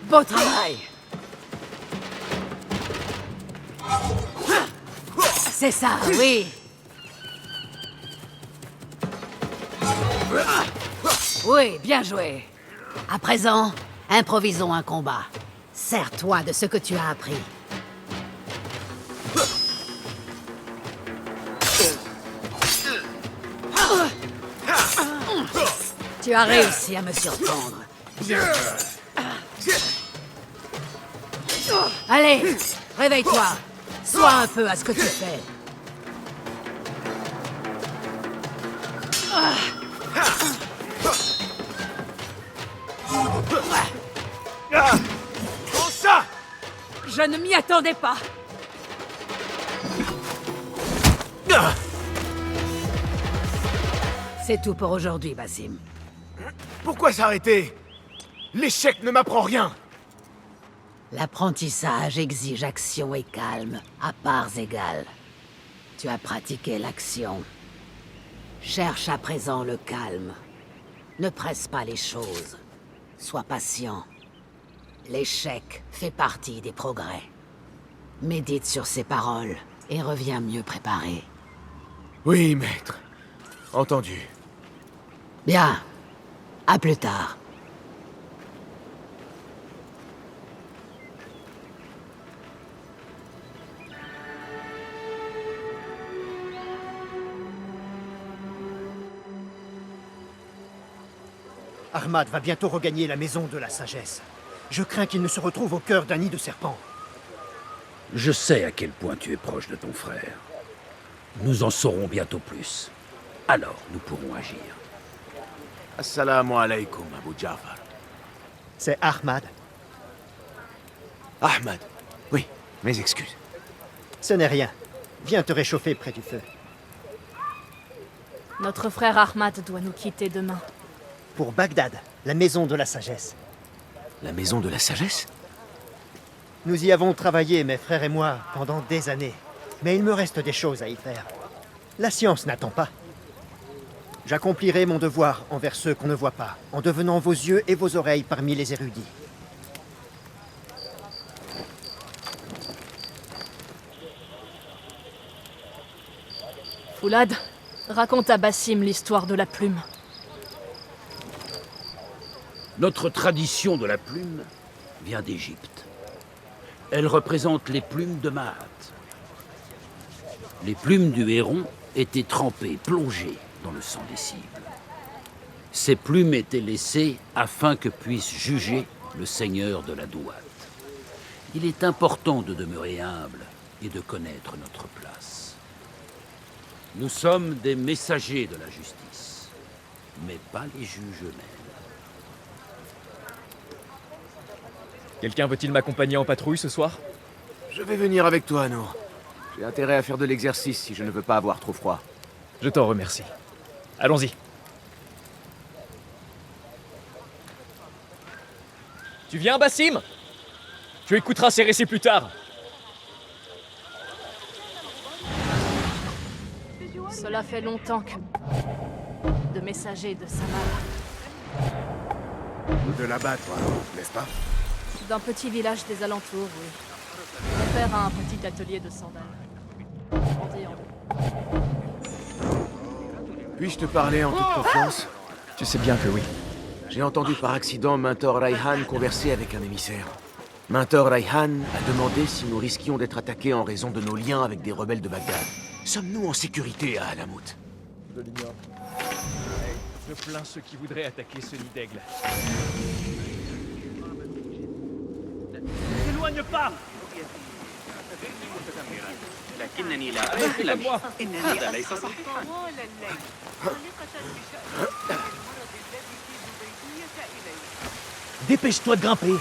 Beau travail. C'est ça, oui. Oui, bien joué. À présent, improvisons un combat. Sers-toi de ce que tu as appris. Tu as réussi à me surprendre. Bien. Allez, réveille-toi. Sois un peu à ce que tu fais. Prends ça! Je ne m'y attendais pas. C'est tout pour aujourd'hui, Basim. Pourquoi s'arrêter? L'échec ne m'apprend rien. L'apprentissage exige action et calme, à parts égales. Tu as pratiqué l'action. Cherche à présent le calme. Ne presse pas les choses. Sois patient. L'échec fait partie des progrès. Médite sur ces paroles et reviens mieux préparé. Oui, maître. Entendu. Bien. À plus tard. Ahmad va bientôt regagner la maison de la sagesse. Je crains qu'il ne se retrouve au cœur d'un nid de serpents. Je sais à quel point tu es proche de ton frère. Nous en saurons bientôt plus. Alors, nous pourrons agir. Assalamu alaikum, Abu Jafar. C'est Ahmad. Ahmad. Oui, mes excuses. Ce n'est rien. Viens te réchauffer près du feu. Notre frère Ahmad doit nous quitter demain. Pour Bagdad, la maison de la sagesse. La maison de la sagesse? Nous y avons travaillé, mes frères et moi, pendant des années. Mais il me reste des choses à y faire. La science n'attend pas. J'accomplirai mon devoir envers ceux qu'on ne voit pas, en devenant vos yeux et vos oreilles parmi les érudits. Foulad, raconte à Basim l'histoire de la plume. Notre tradition de la plume vient d'Égypte. Elle représente les plumes de Mahat. Les plumes du héron étaient trempées, plongées dans le sang des cibles. Ces plumes étaient laissées afin que puisse juger le seigneur de la Douate. Il est important de demeurer humble et de connaître notre place. Nous sommes des messagers de la justice, mais pas les juges eux-mêmes. Quelqu'un veut-il m'accompagner en patrouille ce soir? Je vais venir avec toi, Nour. J'ai intérêt à faire de l'exercice si je ne veux pas avoir trop froid. Je t'en remercie. Allons-y. Tu viens, Basim? Tu écouteras ces récits plus tard. Cela fait longtemps que... de messagers de Samara. De là-bas, toi, n'est-ce pas? D'un petit village des alentours, oui. Mon père a un petit atelier de sandales. Grandi en... Puis-je te parler en toute confiance? Tu sais bien que oui. J'ai entendu par accident Mentor Raihan converser avec un émissaire. Mentor Raihan a demandé si nous risquions d'être attaqués en raison de nos liens avec des rebelles de Bagdad. Sommes-nous en sécurité à Alamout? Je l'ignore. Je plains ceux qui voudraient attaquer ce nid d'aigle. Ne t'éloigne pas! لكنني لا أعرف الأمر. هذا ليس صحيحا. Dépêche-toi de grimper.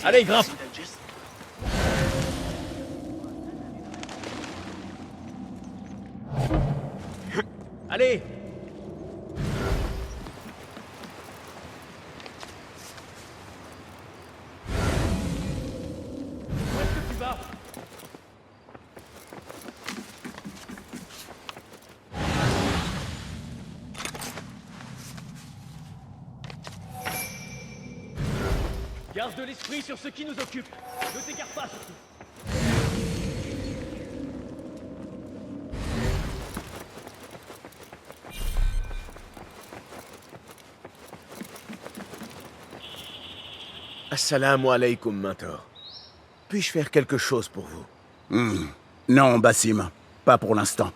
Allez, grimpe. Allez. Où est-ce que tu vas? Garde de l'esprit sur ce qui nous occupe. Ne t'égare pas surtout. Assalamu alaikum, Mentor. Puis-je faire quelque chose pour vous? Non, Basim. Pas pour l'instant.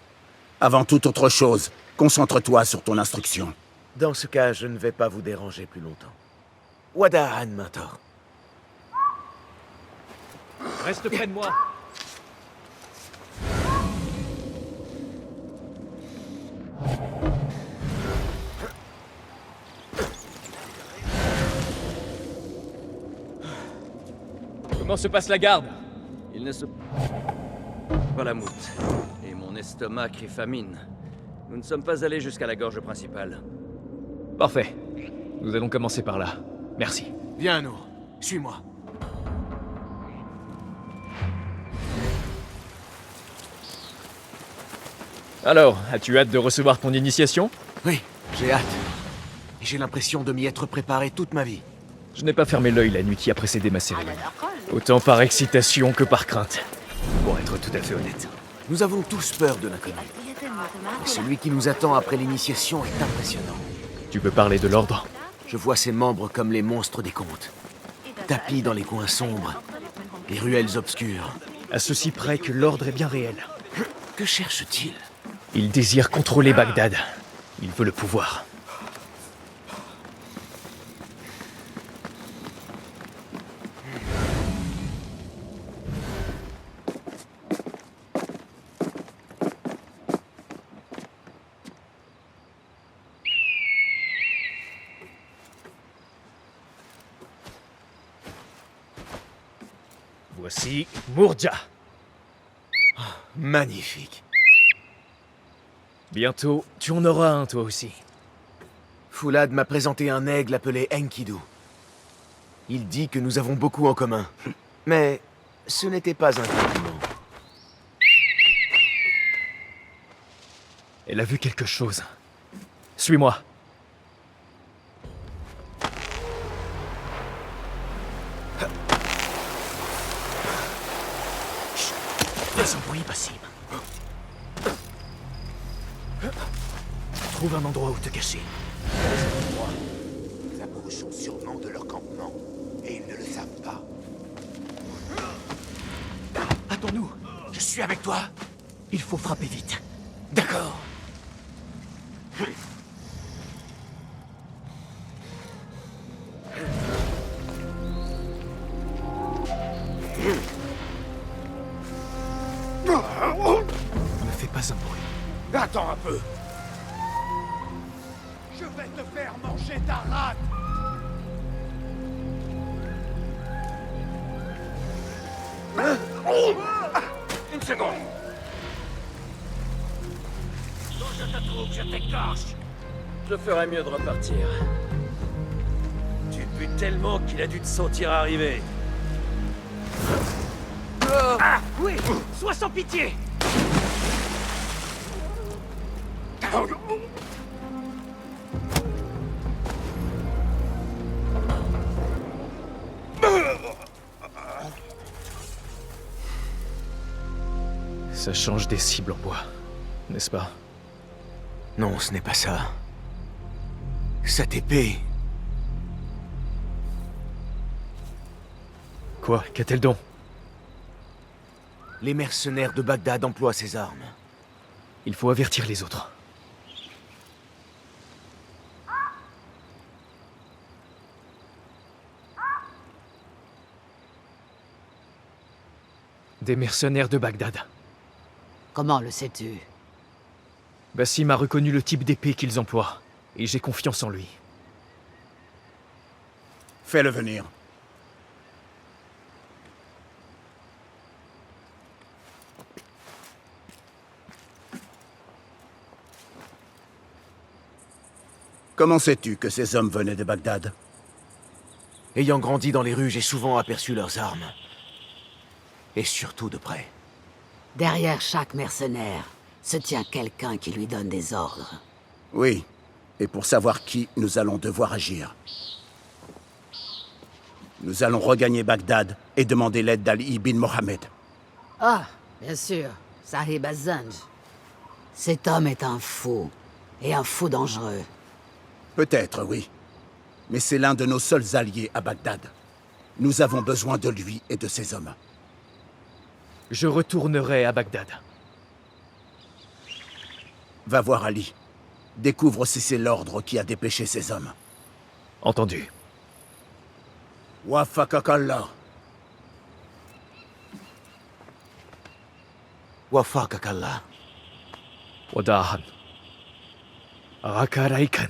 Avant toute autre chose, concentre-toi sur ton instruction. Dans ce cas, je ne vais pas vous déranger plus longtemps. Wada'an, Mentor. Reste près de moi. Comment se passe la garde? Il ne se... Pas la moute. Et mon estomac crie famine. Nous ne sommes pas allés jusqu'à la gorge principale. Parfait. Nous allons commencer par là. Merci. Viens, Nour. Suis-moi. Alors, as-tu hâte de recevoir ton initiation? Oui, j'ai hâte. Et j'ai l'impression de m'y être préparé toute ma vie. Je n'ai pas fermé l'œil la nuit qui a précédé ma cérémonie. Autant par excitation que par crainte. Pour être tout à fait honnête. Nous avons tous peur de l'inconnu. Et celui qui nous attend après l'initiation est impressionnant. Tu peux parler de l'ordre? Je vois ses membres comme les monstres des contes. Tapis dans les coins sombres, les ruelles obscures. À ceci près que l'ordre est bien réel. Que cherche-t-il? Il désire contrôler Bagdad. Il veut le pouvoir. Voici Mourja. Oh, magnifique. Bientôt, tu en auras un toi aussi. Foulad m'a présenté un aigle appelé Enkidu. Il dit que nous avons beaucoup en commun. Mais ce n'était pas un compliment. Elle a vu quelque chose. Suis-moi. Fais sans bruit, Basim. Trouve un endroit où te cacher. Nous approchons sûrement de leur campement, et ils ne le savent pas. Attends-nous. Je suis avec toi. Il faut frapper vite. D'accord. Ne fais pas un bruit. Attends un peu. Je vais te faire manger ta rate. Une seconde. Quand je te trouve, je t'écorche. Je ferais mieux de repartir. Tu pues tellement qu'il a dû te sentir arriver. Ah, oui. Sois sans pitié. Ça change des cibles en bois, n'est-ce pas? Non, ce n'est pas ça. Cette épée... Quoi? Qu'a-t-elle donc? Les mercenaires de Bagdad emploient ces armes. Il faut avertir les autres. Des mercenaires de Bagdad. Comment le sais-tu? Basim a reconnu le type d'épée qu'ils emploient, et j'ai confiance en lui. Fais-le venir. Comment sais-tu que ces hommes venaient de Bagdad? Ayant grandi dans les rues, j'ai souvent aperçu leurs armes. Et surtout de près. Derrière chaque mercenaire se tient quelqu'un qui lui donne des ordres. Oui, et pour savoir qui, nous allons devoir agir. Nous allons regagner Bagdad et demander l'aide d'Ali ibn Mohammed. Ah, bien sûr, Sahib Az-Zanj. Cet homme est un fou, et un fou dangereux. Peut-être, oui. Mais c'est l'un de nos seuls alliés à Bagdad. Nous avons besoin de lui et de ses hommes. Je retournerai à Bagdad. Va voir Ali. Découvre si c'est l'ordre qui a dépêché ces hommes. Entendu. Wafakakallah. Wafakakallah. Wadahan. Rakaraikan.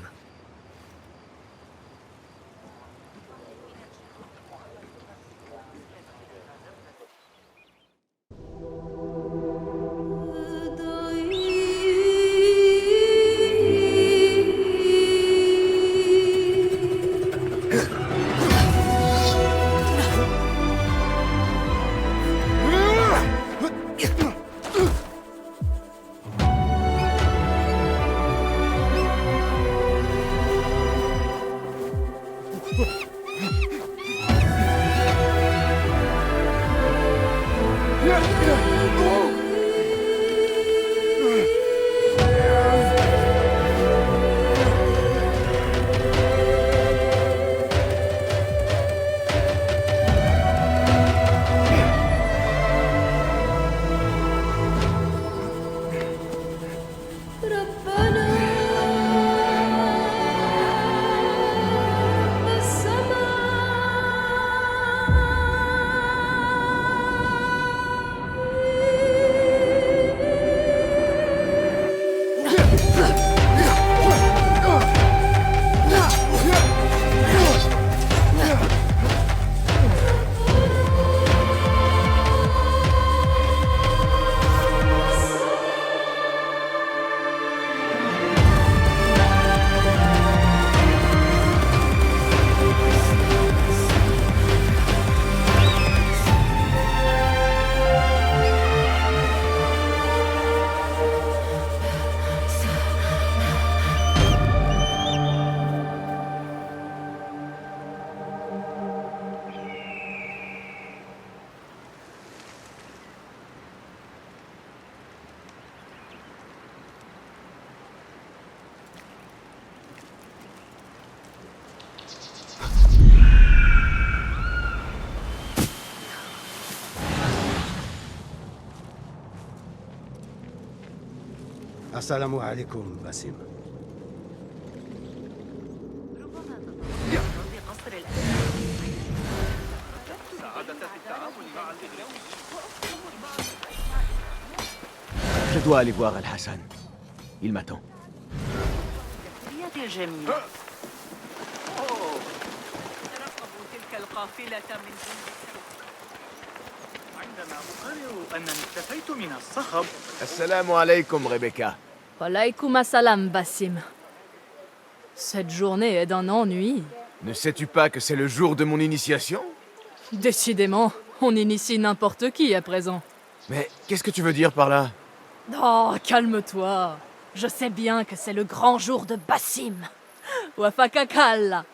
Assalamu alaikum, Basim. Je dois aller voir Al-Hassan. Il m'attend. Assalamu alaikum, Rebecca. Walaïkoum assalam, Basim. Cette journée est d'un ennui. Ne sais-tu pas que c'est le jour de mon initiation? Décidément, on initie n'importe qui à présent. Mais qu'est-ce que tu veux dire par là? Oh, calme-toi. Je sais bien que c'est le grand jour de Basim. Wafakakal.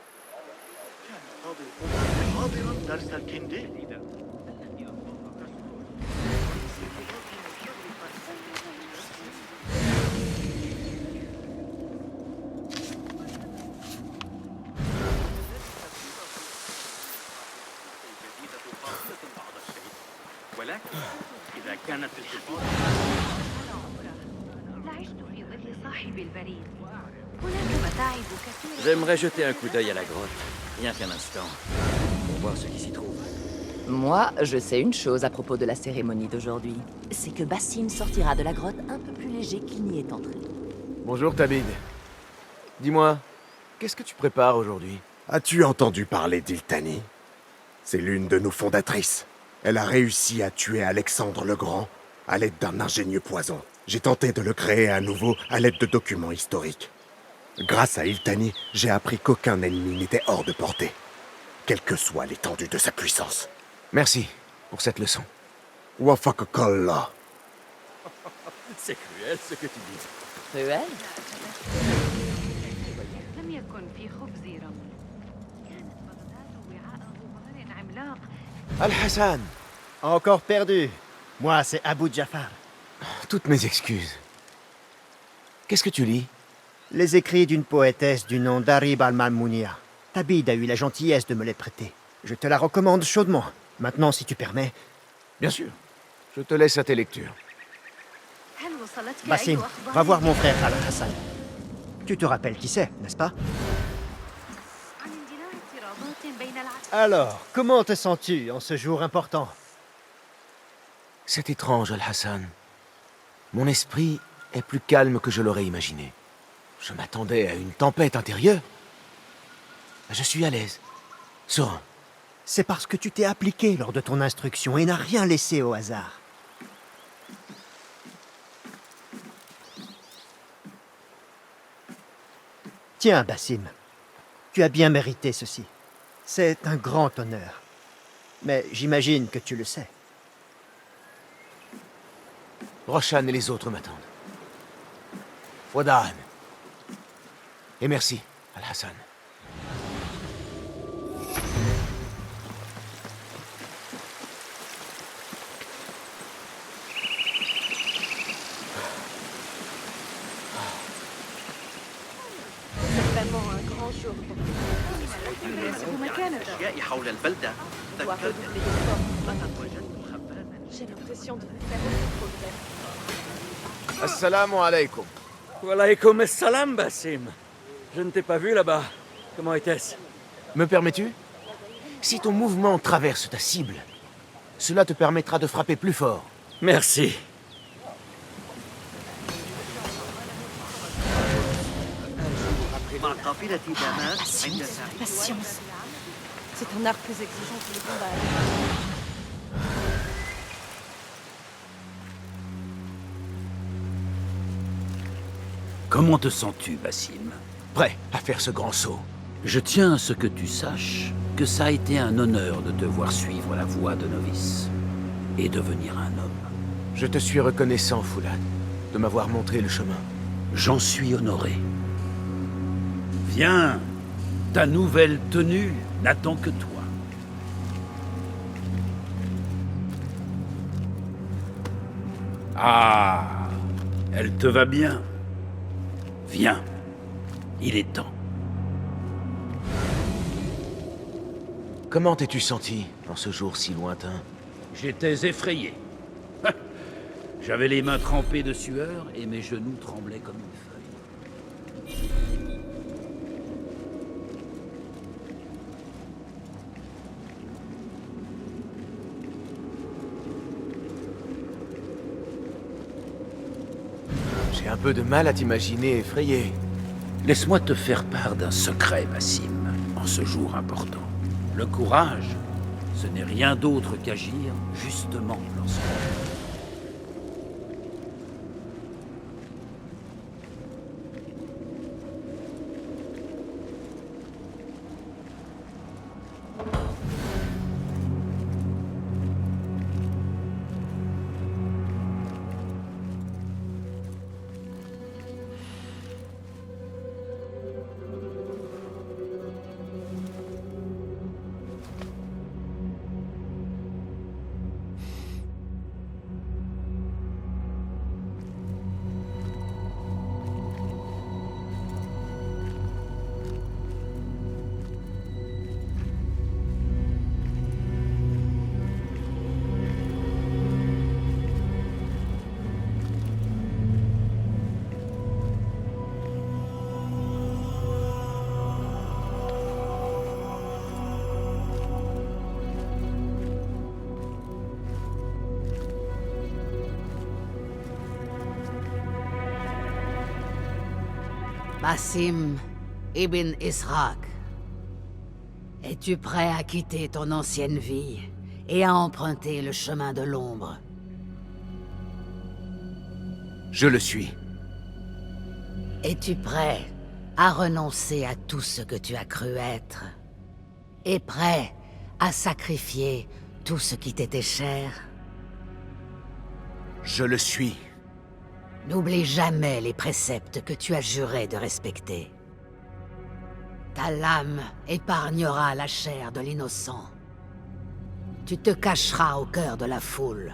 J'aimerais jeter un coup d'œil à la grotte, rien qu'un instant, pour voir ce qui s'y trouve. Moi, je sais une chose à propos de la cérémonie d'aujourd'hui. C'est que Basim sortira de la grotte un peu plus léger qu'il n'y est entré. Bonjour, Tabid. Dis-moi, qu'est-ce que tu prépares aujourd'hui? As-tu entendu parler d'Iltani? C'est l'une de nos fondatrices. Elle a réussi à tuer Alexandre le Grand à l'aide d'un ingénieux poison. J'ai tenté de le créer à nouveau à l'aide de documents historiques. Grâce à Iltani, j'ai appris qu'aucun ennemi n'était hors de portée, quelle que soit l'étendue de sa puissance. Merci pour cette leçon. Wafakakallah. C'est cruel ce que tu dis. Cruel? Al-Hassan! Encore perdu. Moi, c'est Abu Jafar. Toutes mes excuses. Qu'est-ce que tu lis? Les écrits d'une poétesse du nom d'Arib al-Malmounia. Tabid a eu la gentillesse de me les prêter. Je te la recommande chaudement. Maintenant, si tu permets... Bien sûr. Je te laisse à tes lectures. Basim, va voir mon frère Al-Hassan. Tu te rappelles qui c'est, n'est-ce pas? Alors, comment te sens-tu en ce jour important? C'est étrange, Al-Hassan. Mon esprit est plus calme que je l'aurais imaginé. Je m'attendais à une tempête intérieure. Je suis à l'aise, serein. C'est parce que tu t'es appliqué lors de ton instruction et n'as rien laissé au hasard. Tiens, Basim, tu as bien mérité ceci. C'est un grand honneur. Mais j'imagine que tu le sais. Roshan et les autres m'attendent. Wadaan. Et merci, Al-Hassan. C'est vraiment un grand jour pour nous. J'ai l'impression de faire un progrès. Assalamu alaikum. Wa alaykoum assalam, Basim. Je ne t'ai pas vu là-bas. Comment était-ce? Me permets-tu? Si ton mouvement traverse ta cible, cela te permettra de frapper plus fort. Merci. Patience. C'est un art plus exigeant que le combat. Comment te sens-tu, Basim? Prêt à faire ce grand saut. Je tiens à ce que tu saches que ça a été un honneur de te voir suivre la voie de novice et devenir un homme. Je te suis reconnaissant, Foulad, de m'avoir montré le chemin. J'en suis honoré. Viens, ta nouvelle tenue n'attend que toi. Ah, elle te va bien. Viens, il est temps. Comment t'es-tu senti en ce jour si lointain? J'étais effrayé. J'avais les mains trempées de sueur et mes genoux tremblaient comme une feuille. J'ai un peu de mal à t'imaginer effrayé. Laisse-moi te faire part d'un secret, Basim, en ce jour important. Le courage, ce n'est rien d'autre qu'agir justement lorsqu'on... Basim Ibn Israq, es-tu prêt à quitter ton ancienne vie et à emprunter le chemin de l'ombre? Je le suis. Es-tu prêt à renoncer à tout ce que tu as cru être? Et prêt à sacrifier tout ce qui t'était cher? Je le suis. N'oublie jamais les préceptes que tu as juré de respecter. Ta lame épargnera la chair de l'innocent. Tu te cacheras au cœur de la foule.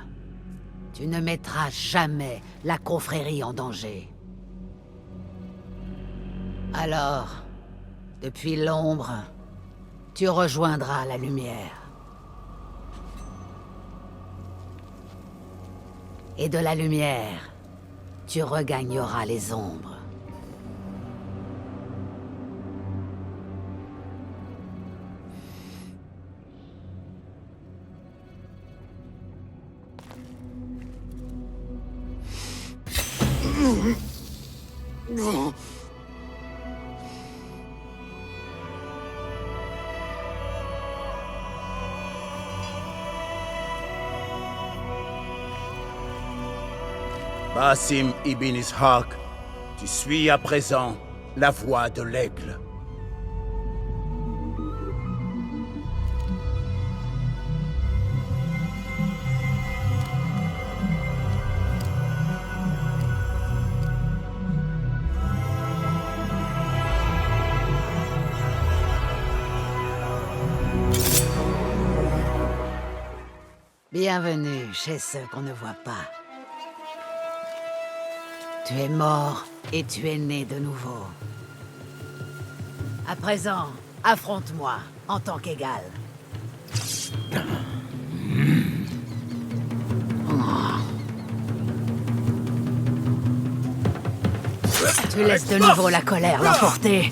Tu ne mettras jamais la confrérie en danger. Alors, depuis l'ombre, tu rejoindras la lumière. Et de la lumière, tu regagneras les ombres. Basim Ibn Ishaq, tu suis à présent la voie de l'aigle. Bienvenue chez ceux qu'on ne voit pas. Tu es mort et tu es né de nouveau. À présent, affronte-moi en tant qu'égal. Tu laisses de nouveau la colère l'emporter.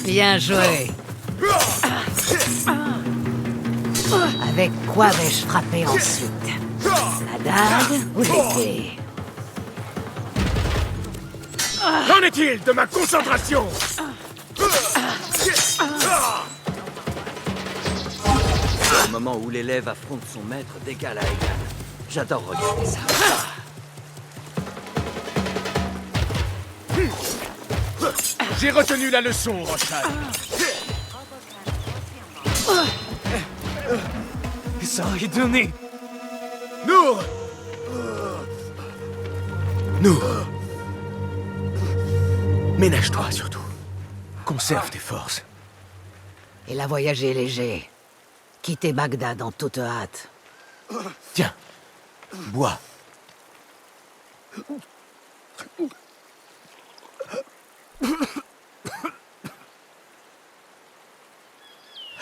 Bien joué. Avec quoi vais-je frapper ensuite? La dague ou l'épée? Qu'en est-il de ma concentration? Au moment où l'élève affronte son maître d'égal à égal. J'adore regarder ça. J'ai retenu la leçon, Roshan. Ça est donné. Nour! Nour! Ménage-toi surtout. Conserve tes forces. Il a voyagé léger. Quitter Bagdad en toute hâte. Tiens, bois.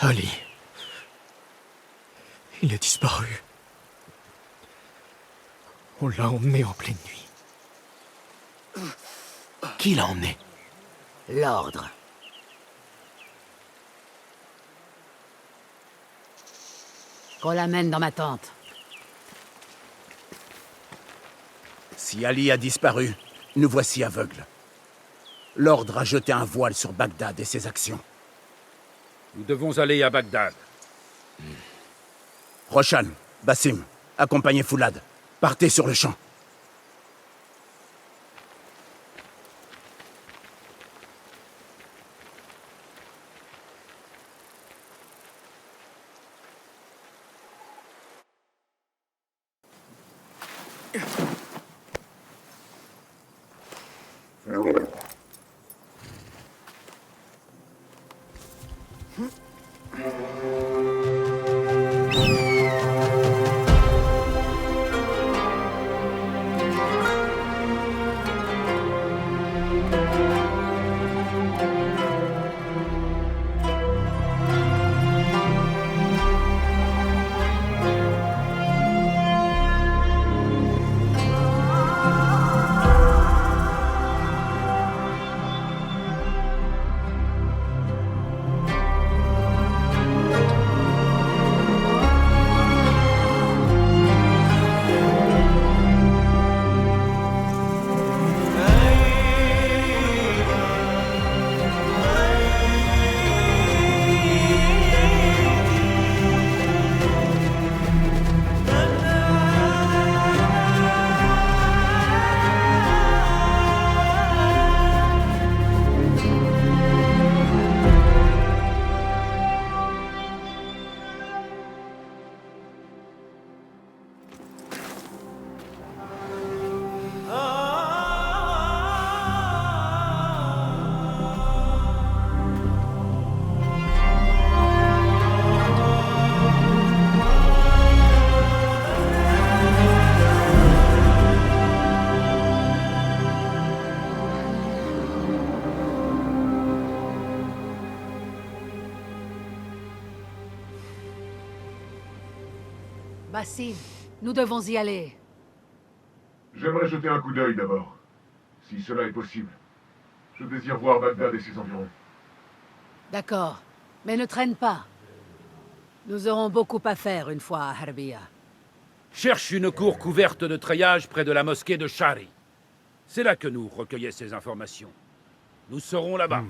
Ali. Il a disparu. On l'a emmené en pleine nuit. Qui l'a emmené? L'ordre. Qu'on l'amène dans ma tente. Si Ali a disparu, nous voici aveugles. L'ordre a jeté un voile sur Bagdad et ses actions. Nous devons aller à Bagdad. Roshan, Basim, accompagnez Foulad. Partez sur le champ. Bassim, nous devons y aller. J'aimerais jeter un coup d'œil d'abord, si cela est possible. Je désire voir Bagdad et ses environs. D'accord, mais ne traîne pas. Nous aurons beaucoup à faire une fois à Harbiya. Cherche une cour couverte de treillage près de la mosquée de Shari. C'est là que nous recueillons ces informations. Nous serons là-bas.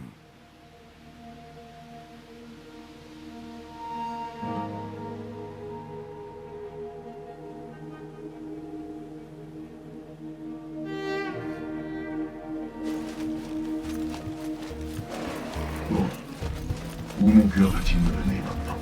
Bon. Où mon cœur va-t-il me mener maintenant?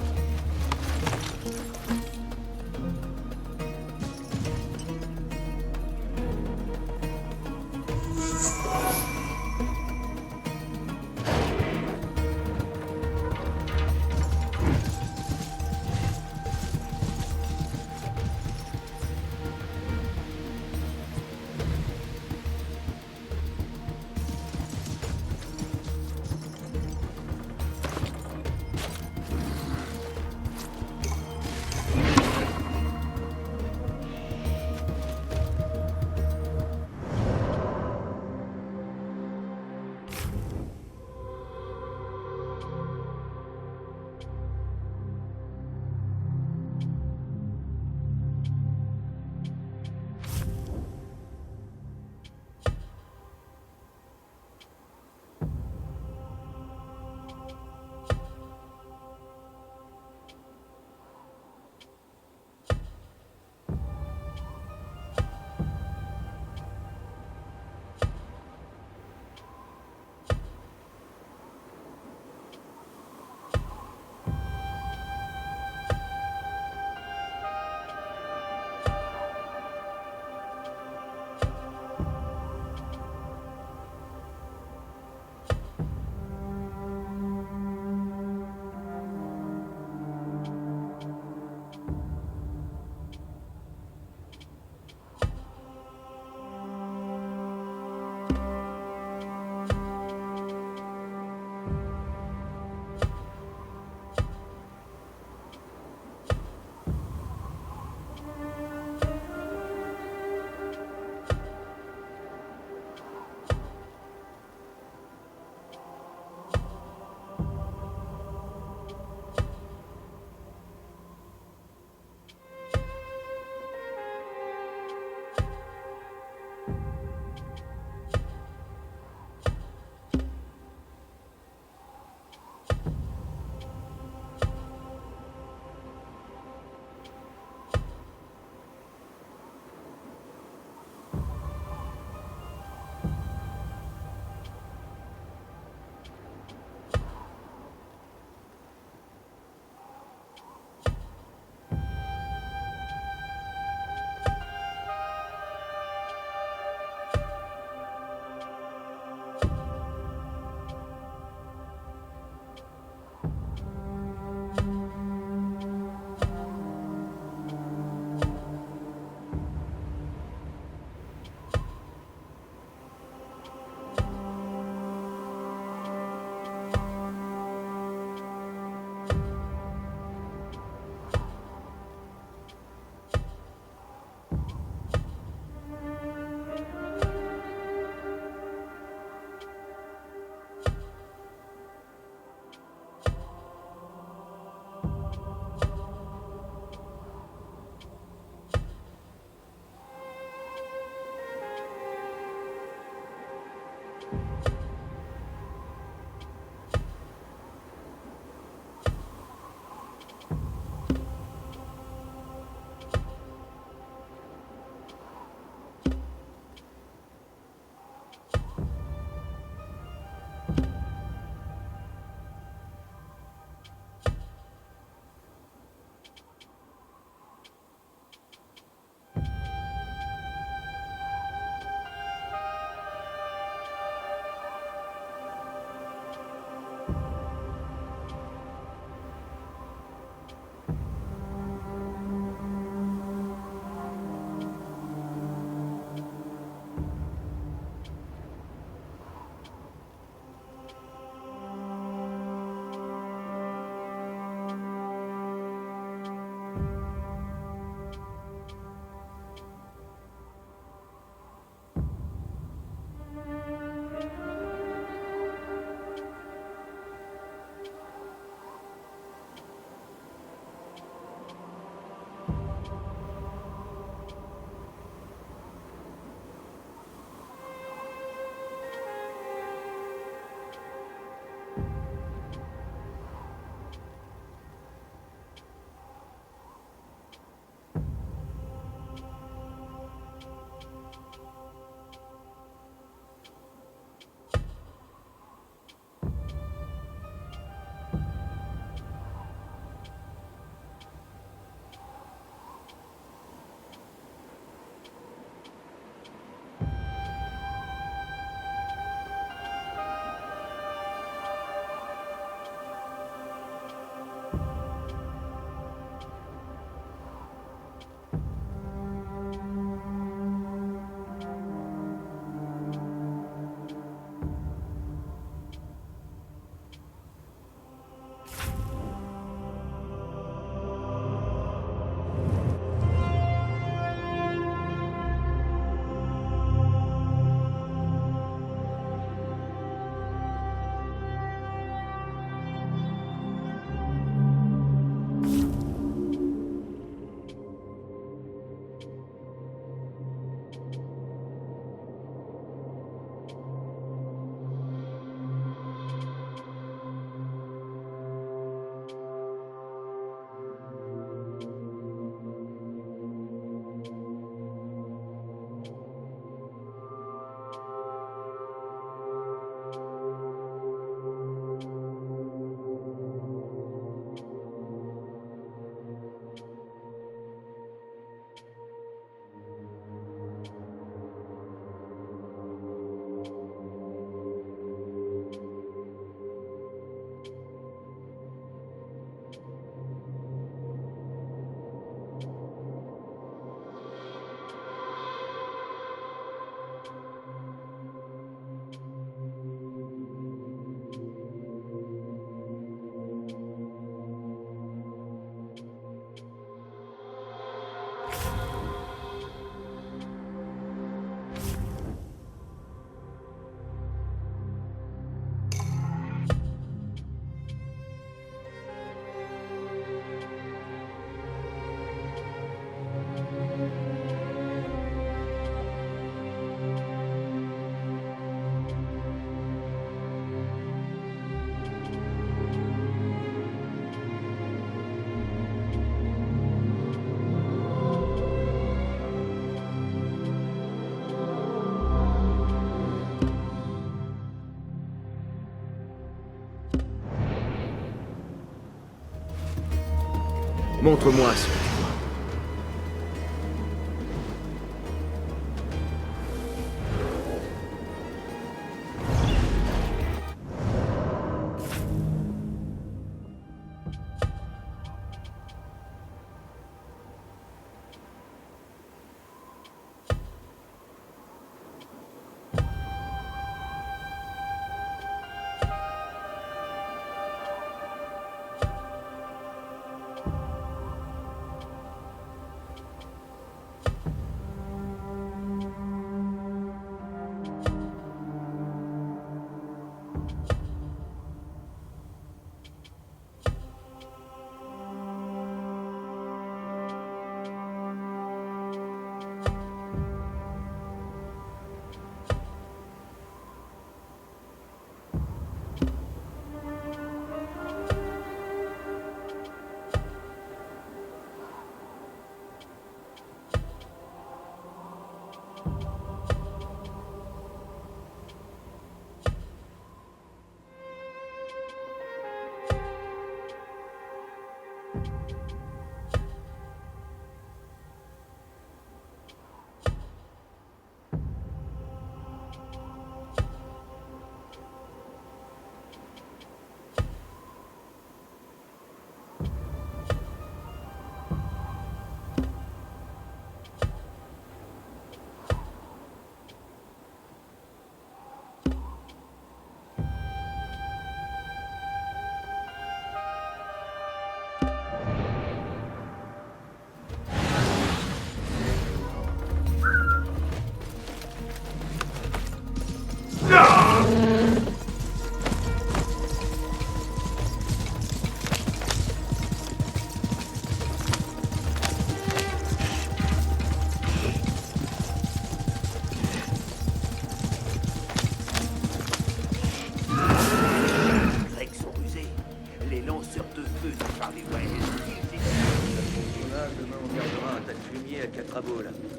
Montre-moi ce que tu vois.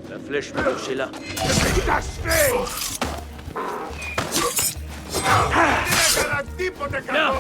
La flèche peut toucher là. Là!